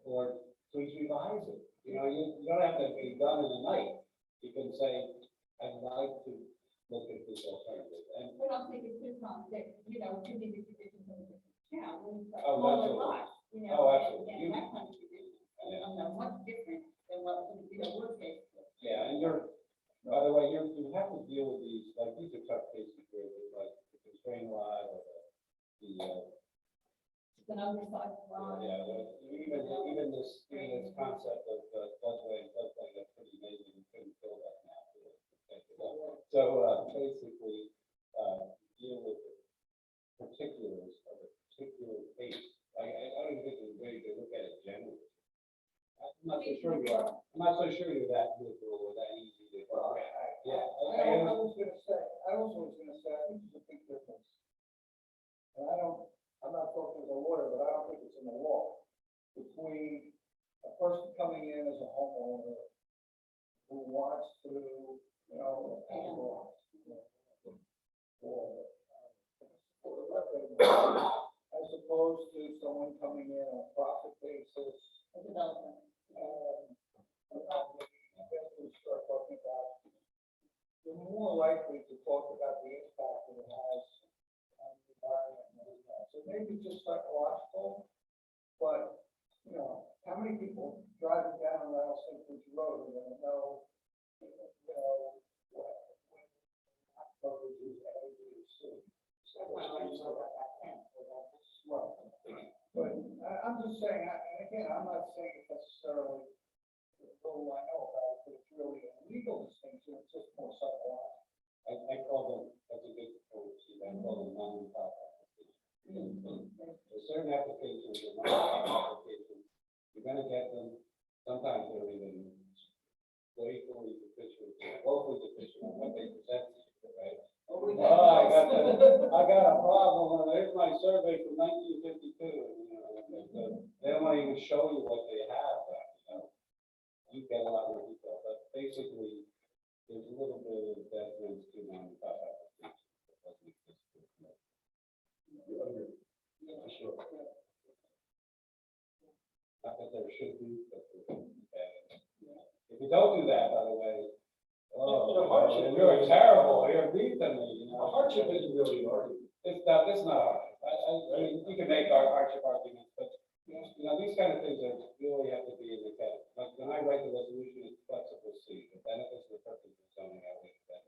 or please revise it. You don't have to be done in a night. You can say, I'd like to look at this alternative. And I don't think it's just on that, too many conditions in the town. Oh, Smaller absolutely. lots, Oh, absolutely. and that kind of condition. Much different than what, we're faced with. yeah, and by the way, you have to deal with these, like, these are tough cases where there's like the constrained lot or It's an oversized lot. even this concept of floodway, that's pretty amazing. You couldn't fill that now. So basically, deal with the particulars of a particular case. I don't think it's very good to look at it generally. I'm not so sure you are. I'm not so sure you're that liberal or that easy to. I was gonna say, I think there's a big difference. And I'm not talking as a lawyer, but I don't think it's in the law. Between a person coming in as a homeowner who wants to, for the record, as opposed to someone coming in on a profit basis. A development. Start talking about, you're more likely to talk about the impact that it has on the environment. So maybe just psychological, but, how many people driving down Rattlesnake Ridge Road are gonna know, what coverage is added to the city? Right. But I'm just saying, and again, I'm not saying it's necessarily the rule I know about it, but it's really a legal distinction, it's just more psychological. I call them, that's a good point, Steve, I call them non-top applications. There's certain applications or non-top applications, you're gonna get them, sometimes they're even woefully deficient on what they present to you, right? I got a problem, here's my survey from 1952, they don't want to even show you what they have, You get a lot more detail, but basically, there's a little bit of deference to non-top applications. That doesn't exist for the for sure. Not that there should be, but if you don't do that, by the way, know, you're terrible, you're mean to me, you A know. hardship isn't really an argument. It's not hard. I mean, you can make our hardship arguments, but, you know, these kind of things are, really have to be in the head. Like, when I write the resolution, it's flexible C, the benefits and the purpose of zoning, I think that,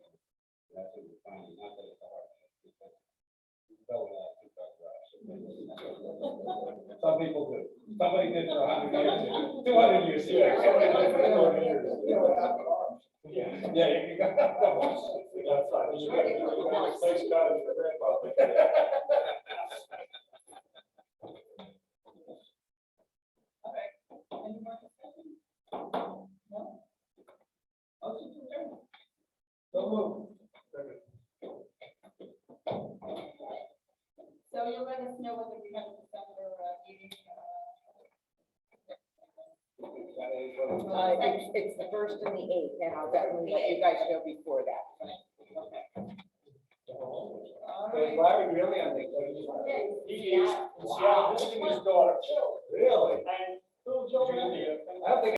that's what we're finding, not that it's a hardship, because you go without two car garage. Some people do. Somebody did for 100 years, 200 years. Yeah, somebody did for 200 years. Yeah, you got. That's fine. You got a space cottage for grandfather. Okay, any more discussion? No? Motion to adjourn. So moved. So you'll let us know whether we have a December meeting. It's the first and the eighth, and I'll definitely let you guys know before that. All Is right. Larry really on vacation? He is, visiting his daughter. Really? And little Joe, I don't think